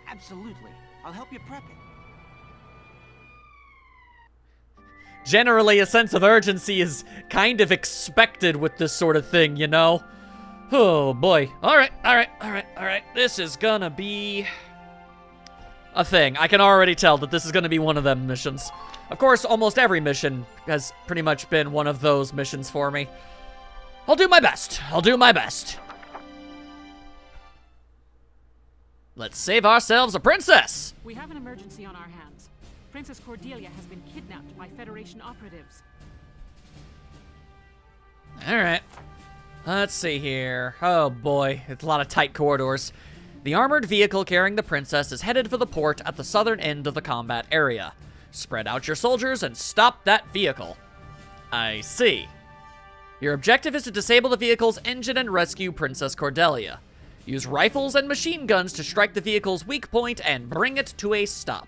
Absolutely. I'll help you prep it. Generally, a sense of urgency is kind of expected with this sort of thing, you know? Oh, boy. All right. This is gonna be a thing. I can already tell that this is gonna be one of them missions. Of course, almost every mission has pretty much been one of those missions for me. I'll do my best. Let's save ourselves a princess. We have an emergency on our hands. Princess Cordelia has been kidnapped by Federation operatives. All right. Let's see here. Oh boy, it's a lot of tight corridors. The armored vehicle carrying the princess is headed for the port at the southern end of the combat area. Spread out your soldiers and stop that vehicle. I see. Your objective is to disable the vehicle's engine and rescue Princess Cordelia. Use rifles and machine guns to strike the vehicle's weak point and bring it to a stop.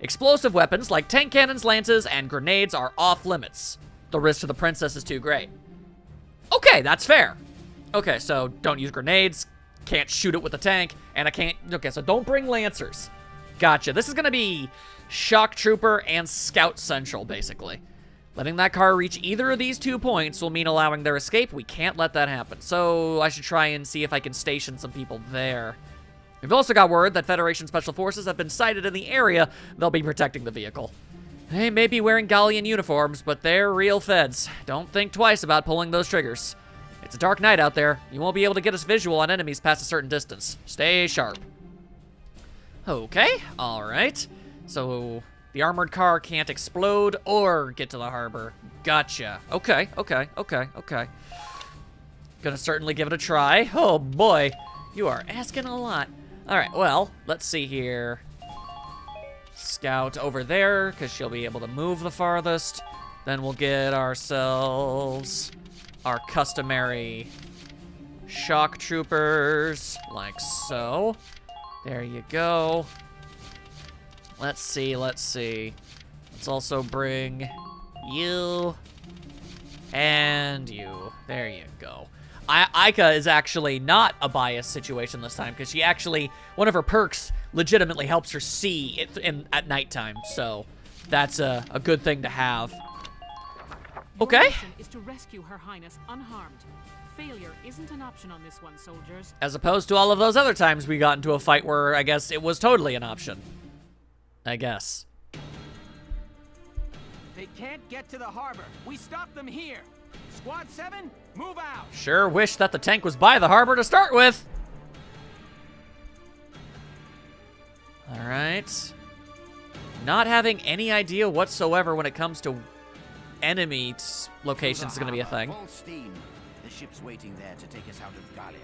Explosive weapons like tank cannons, lances, and grenades are off limits. The risk to the princess is too great. Okay, that's fair. Okay, so don't use grenades, can't shoot it with a tank, and I can't... Okay, so don't bring lancers. Gotcha. This is going to be shock trooper and scout central, basically. Letting that car reach either of these 2 points will mean allowing their escape. We can't let that happen. So I should try and see if I can station some people there. We've also got word that Federation Special Forces have been sighted in the area. They'll be protecting the vehicle. They may be wearing Gallian uniforms, but they're real feds. Don't think twice about pulling those triggers. It's a dark night out there. You won't be able to get us visual on enemies past a certain distance. Stay sharp. Okay, alright. So, the armored car can't explode or get to the harbor. Gotcha. Okay. Gonna certainly give it a try. Oh boy, you are asking a lot. Alright, well, let's see here. Scout over there, because she'll be able to move the farthest. Then we'll get ourselves our customary shock troopers, like so. There you go. Let's see. Let's also bring you and you. There you go. Aika is actually not a biased situation this time, because she actually, one of her perks legitimately helps her see at nighttime, so that's a good thing to have. Okay. Your mission is to rescue Her Highness unharmed. Failure isn't an option on this one, soldiers. As opposed to all of those other times we got into a fight where I guess it was totally an option. I guess. They can't get to the harbor. We stop them here. Squad 7, move out. Sure wish that the tank was by the harbor to start with. All right. Not having any idea whatsoever when it comes to enemy locations is going to be a thing. Full steam. The ship's waiting there to take us out of Gallia.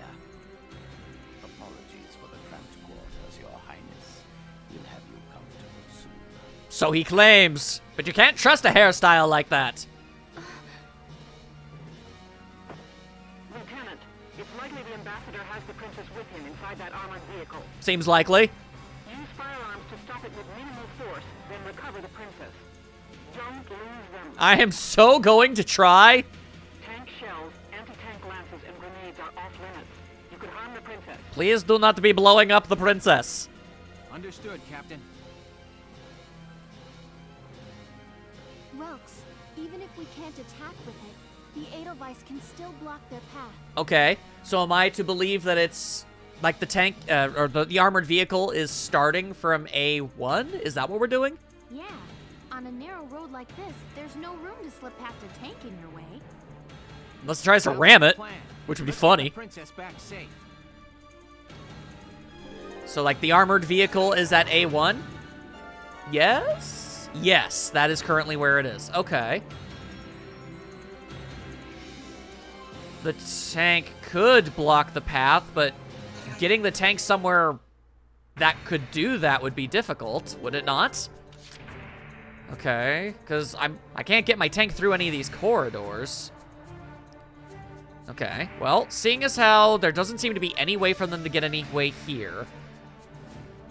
Apologies for the cramped quarters, Your Highness. We'll have you comfortable soon. So he claims, but you can't trust a hairstyle like that. Lieutenant, it's likely the ambassador has the princess with him inside that armored vehicle. Seems likely. Use firearms to stop it with minimal force, then recover the princess. Don't lose them. I am so going to try. Tank shells, anti-tank lances, and grenades are off limits. You could harm the princess. Please do not be blowing up the princess. Understood, Captain. Welks, even if we can't attack with it, the Edelweiss can still block their path. Okay, so am I to believe that it's like the tank, or the armored vehicle is starting from A1? Is that what we're doing? Yeah. On a narrow road like this, there's no room to slip past a tank in your way. Unless it tries to ram it, which would be funny. Princess back safe. So, like, the armored vehicle is at A1? Yes? Yes, that is currently where it is. Okay. The tank could block the path, but getting the tank somewhere that could do that would be difficult, would it not? Okay, because I can't get my tank through any of these corridors. Okay, well, seeing as how there doesn't seem to be any way for them to get any way here,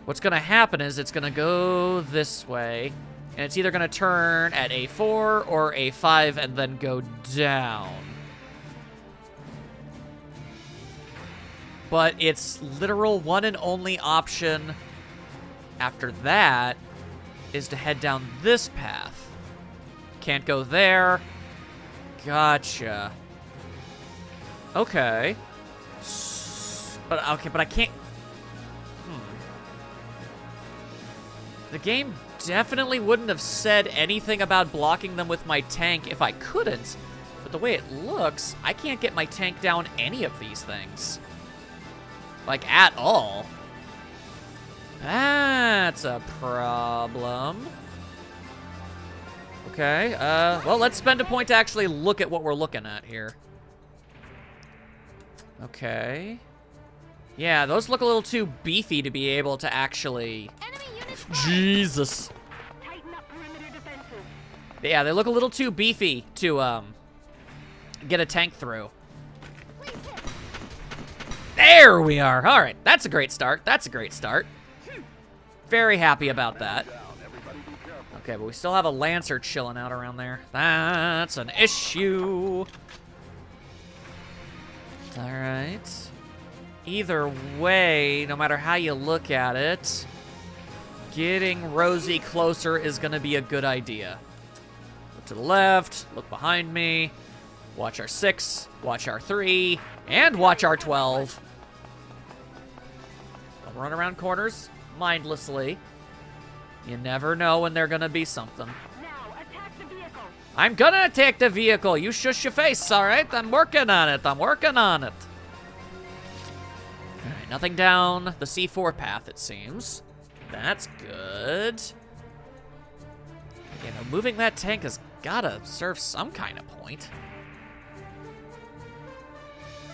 what's going to happen is it's going to go this way, and it's either going to turn at A4 or A5 and then go down. But its literal one and only option after that is to head down this path. Can't go there. Gotcha. Okay. But I can't... The game definitely wouldn't have said anything about blocking them with my tank if I couldn't. But the way it looks, I can't get my tank down any of these things. Like, at all. That's a problem. Okay, well, let's spend a point to actually look at what we're looking at here. Okay. Yeah, those look a little too beefy to be able to actually... Jesus. Tighten up perimeter defenses. Yeah, they look a little too beefy to, get a tank through. There we are. All right, that's a great start. That's a great start. Very happy about that. Okay, but we still have a Lancer chilling out around there. That's an issue. Alright. Either way, no matter how you look at it, getting Rosie closer is going to be a good idea. Look to the left, look behind me, watch our 6, watch our 3, and watch our 12. Don't run around corners mindlessly. You never know when they're going to be something. Now, attack the vehicle. I'm going to attack the vehicle. You shush your face, all right? I'm working on it. I'm working on it. All right, nothing down the C4 path, it seems. That's good. You know, moving that tank has got to serve some kind of point.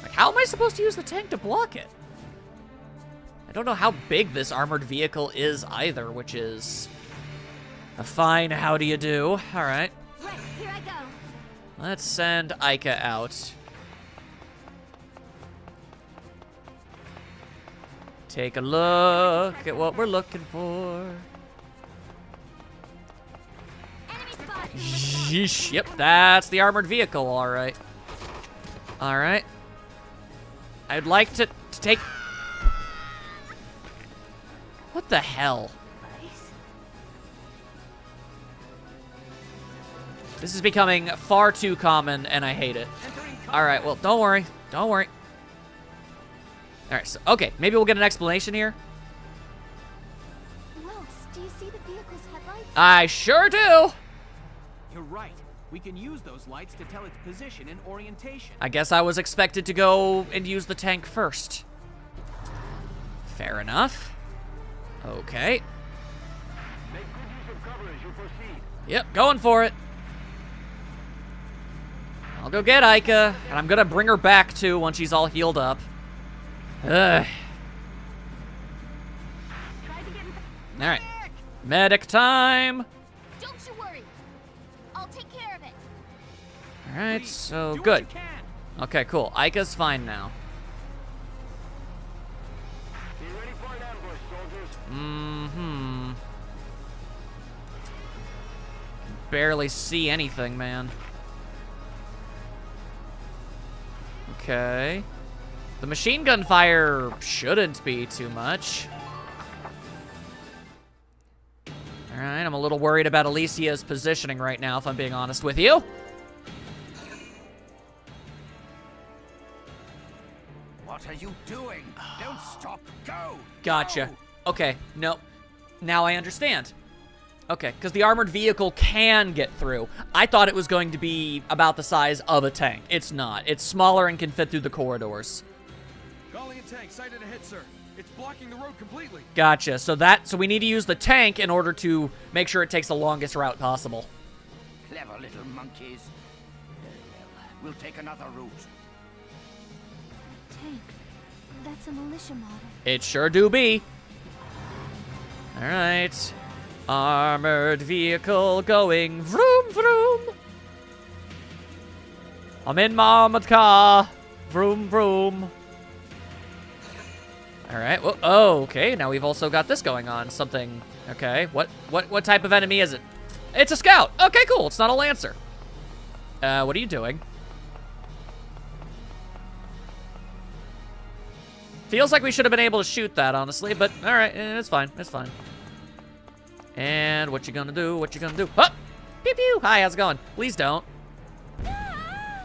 Like, how am I supposed to use the tank to block it? I don't know how big this armored vehicle is either, which is a fine how do you do. All right. Right, here I go. Let's send Ica out. Take a look at what we're looking for. Enemy spotted. Yeesh, yep, that's the armored vehicle, all right. All right. I'd like to take... What the hell? This is becoming far too common, and I hate it. All right, well, don't worry. Don't worry. All right, so, okay, maybe we'll get an explanation here. Wilkes, do you see the vehicle's headlights? I sure do. You're right. We can use those lights to tell its position and orientation. I guess I was expected to go and use the tank first. Fair enough. Okay. Make good use of cover as you proceed. Yep, going for it. I'll go get Ica, and I'm gonna bring her back too once she's all healed up. Ugh. All right, medic time. Don't you worry. I'll take care of it. All right, Please, so do what good. you can. Okay, cool. Ica's fine now. Be ready for an ambush, soldiers. Mm-hmm. Barely see anything, man. Okay. The machine gun fire shouldn't be too much. Alright, I'm a little worried about Alicia's positioning right now, if I'm being honest with you. What are you doing? Don't stop. Go. Gotcha. Go. Okay, no. Now I understand. Okay, because the armored vehicle can get through. I thought it was going to be about the size of a tank. It's not. It's smaller and can fit through the corridors. Gallian tank sighted ahead, sir. It's blocking the road completely. Gotcha. So we need to use the tank in order to make sure it takes the longest route possible. Clever little monkeys. Very well. We'll take another route. Tank. That's a militia model. It sure do be. All right. Armored vehicle going vroom vroom. I'm in my armored car. Vroom vroom. All right. Well, oh, okay. Now we've also got this going on. Something. Okay. What type of enemy is it? It's a scout. Okay, cool. It's not a lancer. What are you doing? Feels like we should have been able to shoot that, honestly, but all right, it's fine. It's fine. And what you gonna do? What you gonna do? Oh! Pew pew! Hi, how's it going? Please don't.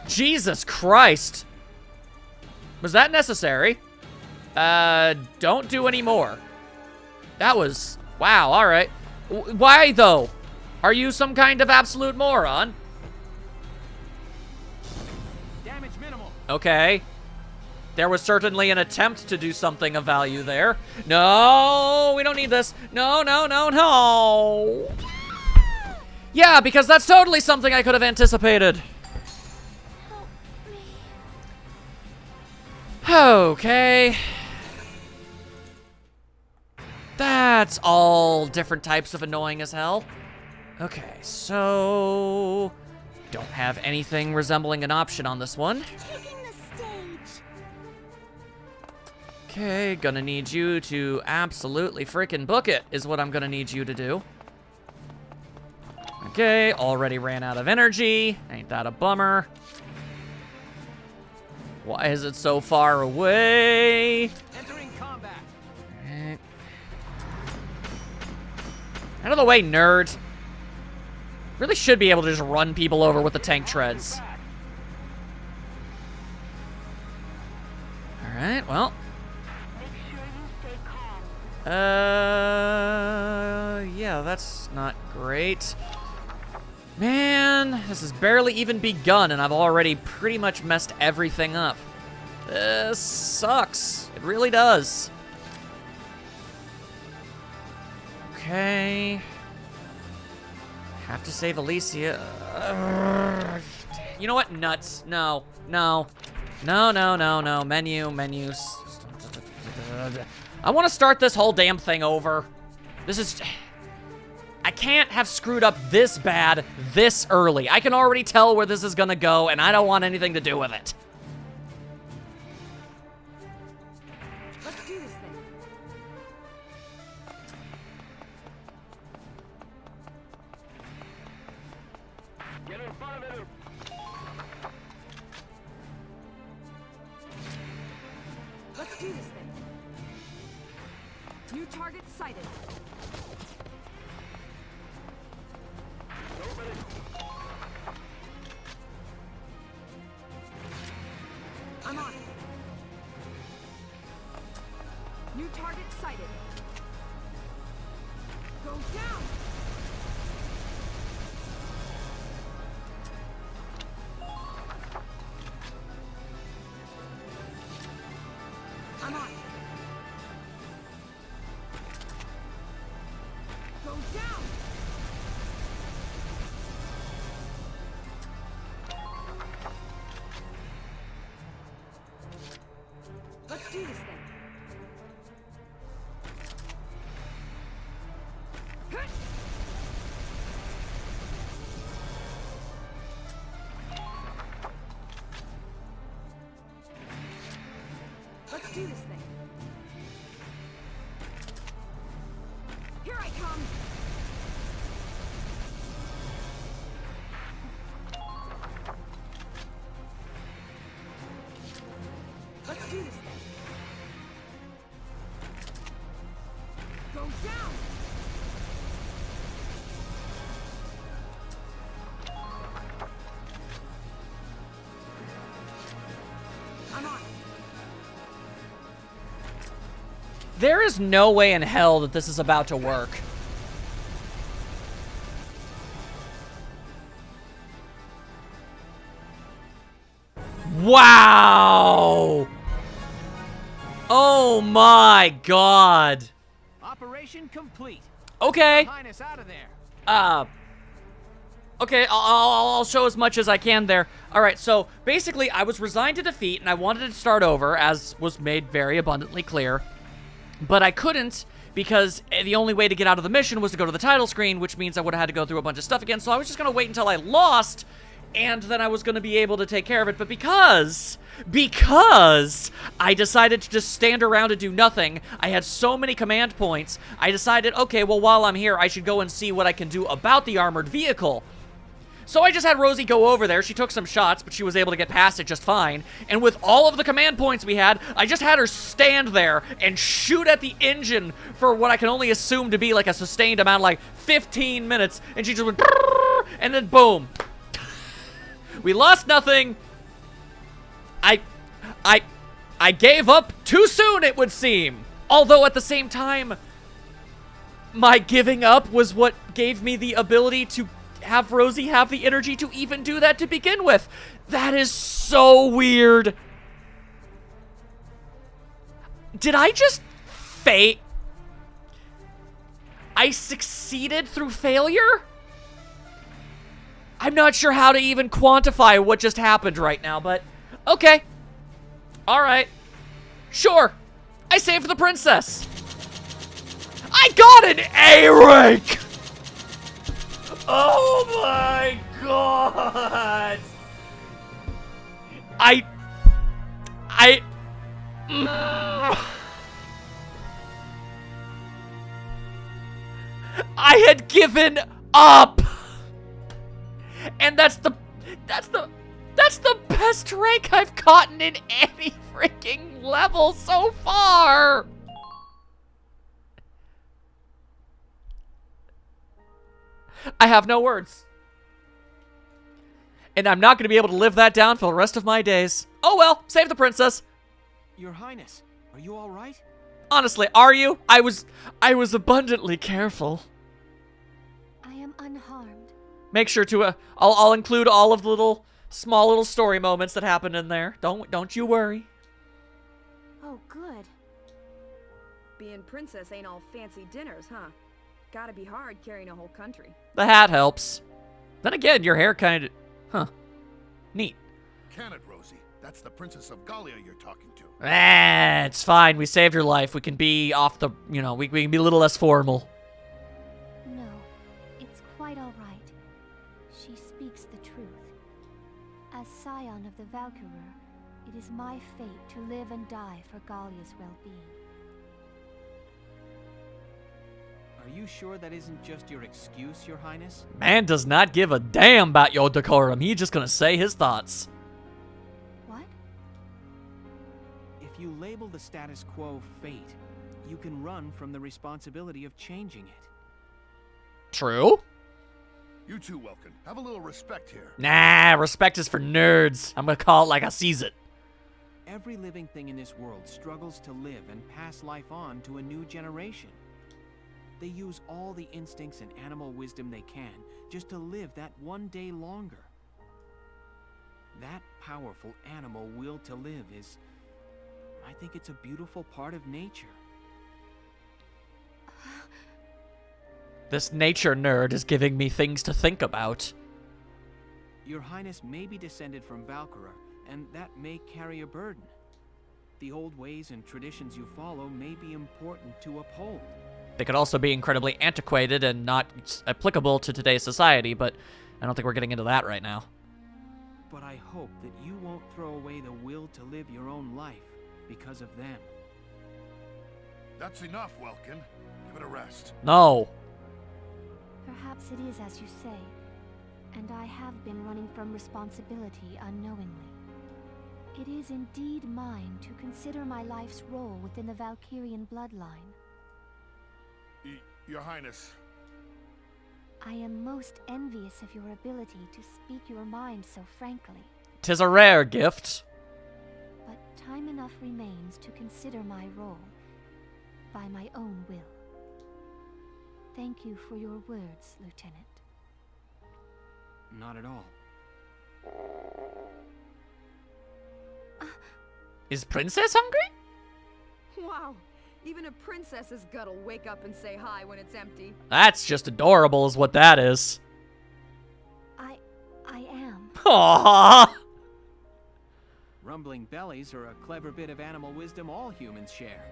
Jesus Christ! Was that necessary? Don't do any more. That was... Wow, alright. Why, though? Are you some kind of absolute moron? Damage minimal. Okay. There was certainly an attempt to do something of value there. No, we don't need this. No, no, no, no. Yeah, because that's totally something I could have anticipated. Help me. Okay. That's all different types of annoying as hell. Okay, so... Don't have anything resembling an option on this one. Taking the stage. Okay, gonna need you to absolutely freaking book it, is what I'm gonna need you to do. Okay, already ran out of energy. Ain't that a bummer? Why is it so far away? Entering combat. Alright. Out of the way, nerd. Really should be able to just run people over with the tank treads. Alright, well. Yeah, that's not great. Man, this has barely even begun, and I've already pretty much messed everything up. This sucks. It really does. Okay. Have to save Alicia. You know what? Nuts. No. No. No, no, no, no. Menu. I want to start this whole damn thing over. This is... I can't have screwed up this bad this early. I can already tell where this is gonna go, and I don't want anything to do with it. Let's do this thing. Get in front of him. Let's do this thing. New target sighted. I'm on it. New target sighted. Go down! I'm on it. Go down! Let's do this thing. Let's do this thing. Here I come. Let's do this thing. Go down! I'm on it. There is no way in hell that this is about to work. Wow! Oh my god. Operation complete. Okay. Your Highness out of there. Okay, I'll show as much as I can there. All right, so basically I was resigned to defeat and I wanted to start over, as was made very abundantly clear. But I couldn't because the only way to get out of the mission was to go to the title screen, which means I would have had to go through a bunch of stuff again. So I was just going to wait until I lost, and then I was going to be able to take care of it. But because I decided to just stand around and do nothing, I had so many command points, I decided, okay, well, while I'm here, I should go and see what I can do about the armored vehicle. So I just had Rosie go over there. She took some shots, but she was able to get past it just fine. And with all of the command points we had, I just had her stand there and shoot at the engine for what I can only assume to be like a sustained amount, like 15 minutes. And she just went, and then boom. We lost nothing. I gave up too soon, it would seem. Although at the same time, my giving up was what gave me the ability to have Rosie have the energy to even do that to begin with. That is so weird. Did I just I succeeded through failure? I'm not sure how to even quantify what just happened right now, but okay. All right. Sure. I saved the princess. I got an A rank! Oh my god! I had given up! And that's the best rank I've gotten in any freaking level so far. I have no words. And I'm not going to be able to live that down for the rest of my days. Oh well, save the princess. Your Highness, are you all right? Honestly, are you? I was abundantly careful. I am unharmed. Make sure to I'll include all of the small little story moments that happened in there. Don't you worry. Oh, good. Being princess ain't all fancy dinners, huh? Gotta be hard carrying a whole country. The hat helps. Then again, your hair kind of... Huh. Neat. Can it, Rosie? That's the Princess of Gallia you're talking to. Ah, it's fine. We saved your life. We can be off the... You know, we can be a little less formal. No, it's quite all right. She speaks the truth. As scion of the Valkyria, it is my fate to live and die for Gallia's well-being. Are you sure that isn't just your excuse, Your Highness? Man does not give a damn about your decorum. He's just gonna say his thoughts. What? If you label the status quo fate, you can run from the responsibility of changing it. True. You too, Welkin. Have a little respect here. Nah, respect is for nerds. I'm gonna call it like I sees it. Every living thing in this world struggles to live and pass life on to a new generation. They use all the instincts and animal wisdom they can just to live that one day longer. That powerful animal will to live is... I think it's a beautiful part of nature. This nature nerd is giving me things to think about. Your Highness may be descended from Valkyria, and that may carry a burden. The old ways and traditions you follow may be important to uphold. They could also be incredibly antiquated and not applicable to today's society, but I don't think we're getting into that right now. But I hope that you won't throw away the will to live your own life because of them. That's enough, Welkin. Give it a rest. No. Perhaps it is as you say, and I have been running from responsibility unknowingly. It is indeed mine to consider my life's role within the Valkyrian bloodline. Your Highness. I am most envious of your ability to speak your mind so frankly. 'Tis a rare gift. But time enough remains to consider my role by my own will. Thank you for your words, Lieutenant. Not at all. Is Princess hungry? Wow. Even a princess's gut'll wake up and say hi when it's empty. That's just adorable is what that is. I am. Aww. Rumbling bellies are a clever bit of animal wisdom all humans share.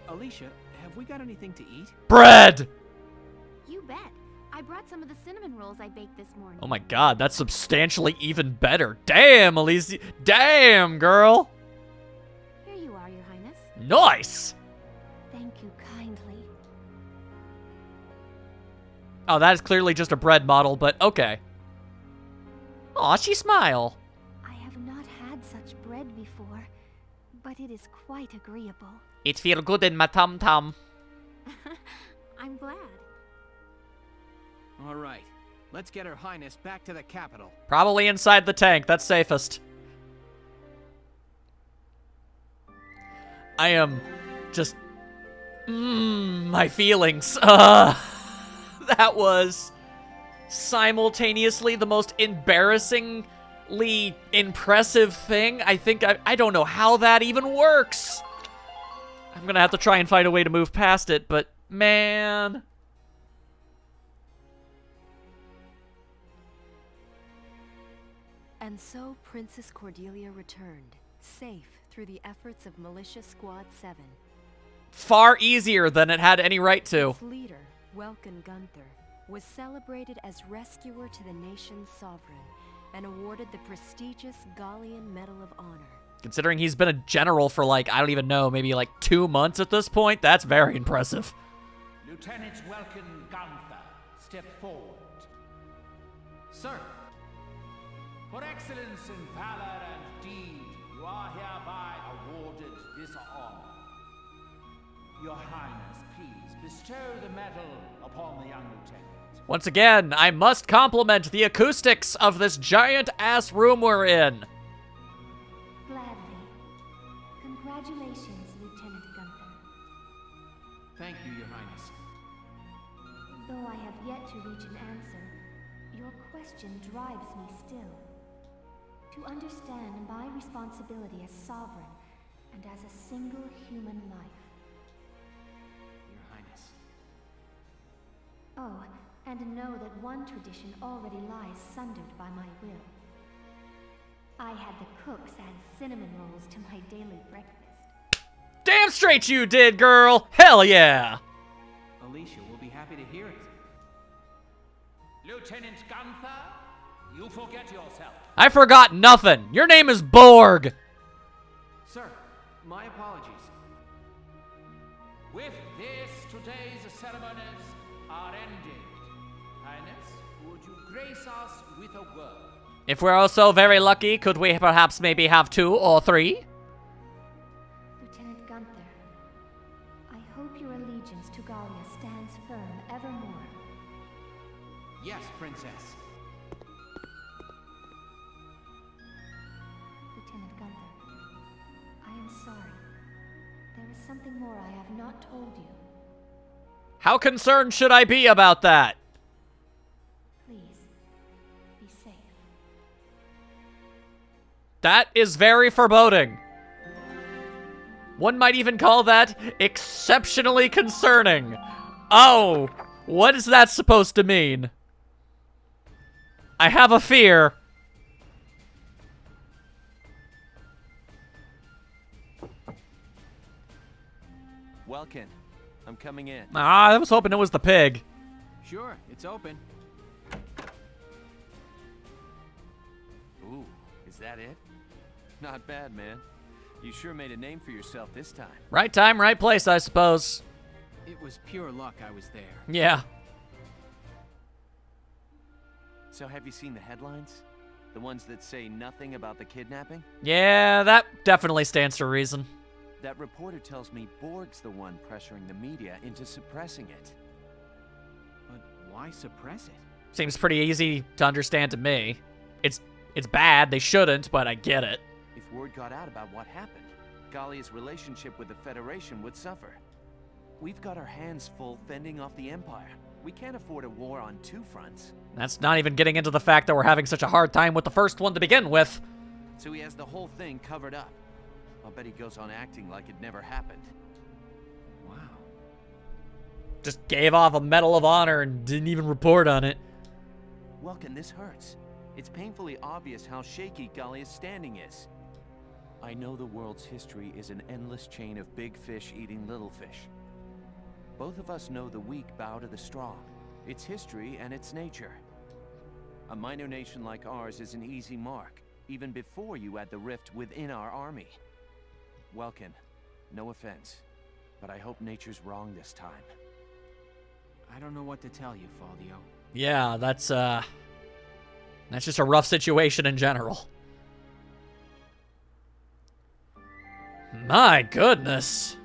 Alicia, have we got anything to eat? Bread! You bet. I brought some of the cinnamon rolls I baked this morning. Oh my god, that's substantially even better. Damn, Alicia. Damn, girl. Here you are, Your Highness. Nice. Thank you kindly. Oh, that is clearly just a bread model, but okay. Aw, she smile. I have not had such bread before, but it is quite agreeable. It feel good in my tum-tum. I'm glad. All right. Let's get Her Highness back to the capital. Probably inside the tank. That's safest. I am just... my feelings. That was simultaneously the most embarrassingly impressive thing. I don't know how that even works. I'm gonna have to try and find a way to move past it, but man... And so Princess Cordelia returned, safe through the efforts of Militia Squad 7. Far easier than it had any right to. Its leader, Welkin Gunther, was celebrated as rescuer to the nation's sovereign and awarded the prestigious Gallian Medal of Honor. Considering he's been a general for like, I don't even know, maybe like 2 months at this point, that's very impressive. Lieutenant Welkin Gunther, step forward. Sir, for excellence in valor and deed, you are hereby awarded this honor. Your Highness, please bestow the medal upon the young lieutenant. Once again, I must compliment the acoustics of this giant-ass room we're in. Gladly. Congratulations, Lieutenant Gunther. Thank you, Your Highness. Though I have yet to reach an answer, your question drives me still. To understand my responsibility as sovereign and as a single human life. Your Highness. Oh, and know that one tradition already lies sundered by my will. I had the cooks add cinnamon rolls to my daily breakfast. Damn straight you did, girl! Hell yeah! Alicia will be happy to hear it. Lieutenant Gunther, you forget yourself. I forgot nothing. Your name is Borg. Sir, my apologies. With this, today's ceremonies are ended. Highness, would you grace us with a word? If we're also very lucky, could we perhaps maybe have 2 or 3? Lieutenant Gunther, I hope your allegiance to Gallia stands firm evermore. Yes, Princess. Lieutenant Gunther, I am sorry. There is something more I have not told you. How concerned should I be about that? Please, be safe. That is very foreboding. One might even call that exceptionally concerning. Oh, what is that supposed to mean? I have a fear. Welkin, I'm coming in. Ah, I was hoping it was the pig. Sure, it's open. Ooh, is that it? Not bad, man. You sure made a name for yourself this time. Right time, right place, I suppose. It was pure luck I was there. Yeah. So have you seen the headlines? The ones that say nothing about the kidnapping? Yeah, that definitely stands to reason. That reporter tells me Borg's the one pressuring the media into suppressing it. But why suppress it? Seems pretty easy to understand to me. It's bad, they shouldn't, but I get it. If word got out about what happened, Gallia's relationship with the Federation would suffer. We've got our hands full fending off the Empire. We can't afford a war on 2 fronts. That's not even getting into the fact that we're having such a hard time with the first one to begin with. So he has the whole thing covered up. I'll bet he goes on acting like it never happened. Wow. Just gave off a Medal of Honor and didn't even report on it. Welkin, this hurts. It's painfully obvious how shaky Gallia's standing is. I know the world's history is an endless chain of big fish eating little fish. Both of us know the weak bow to the strong. It's history and it's nature. A minor nation like ours is an easy mark, even before you add the rift within our army. Welkin, no offense, but I hope nature's wrong this time. I don't know what to tell you, Faldio. Yeah, that's just a rough situation in general. My goodness.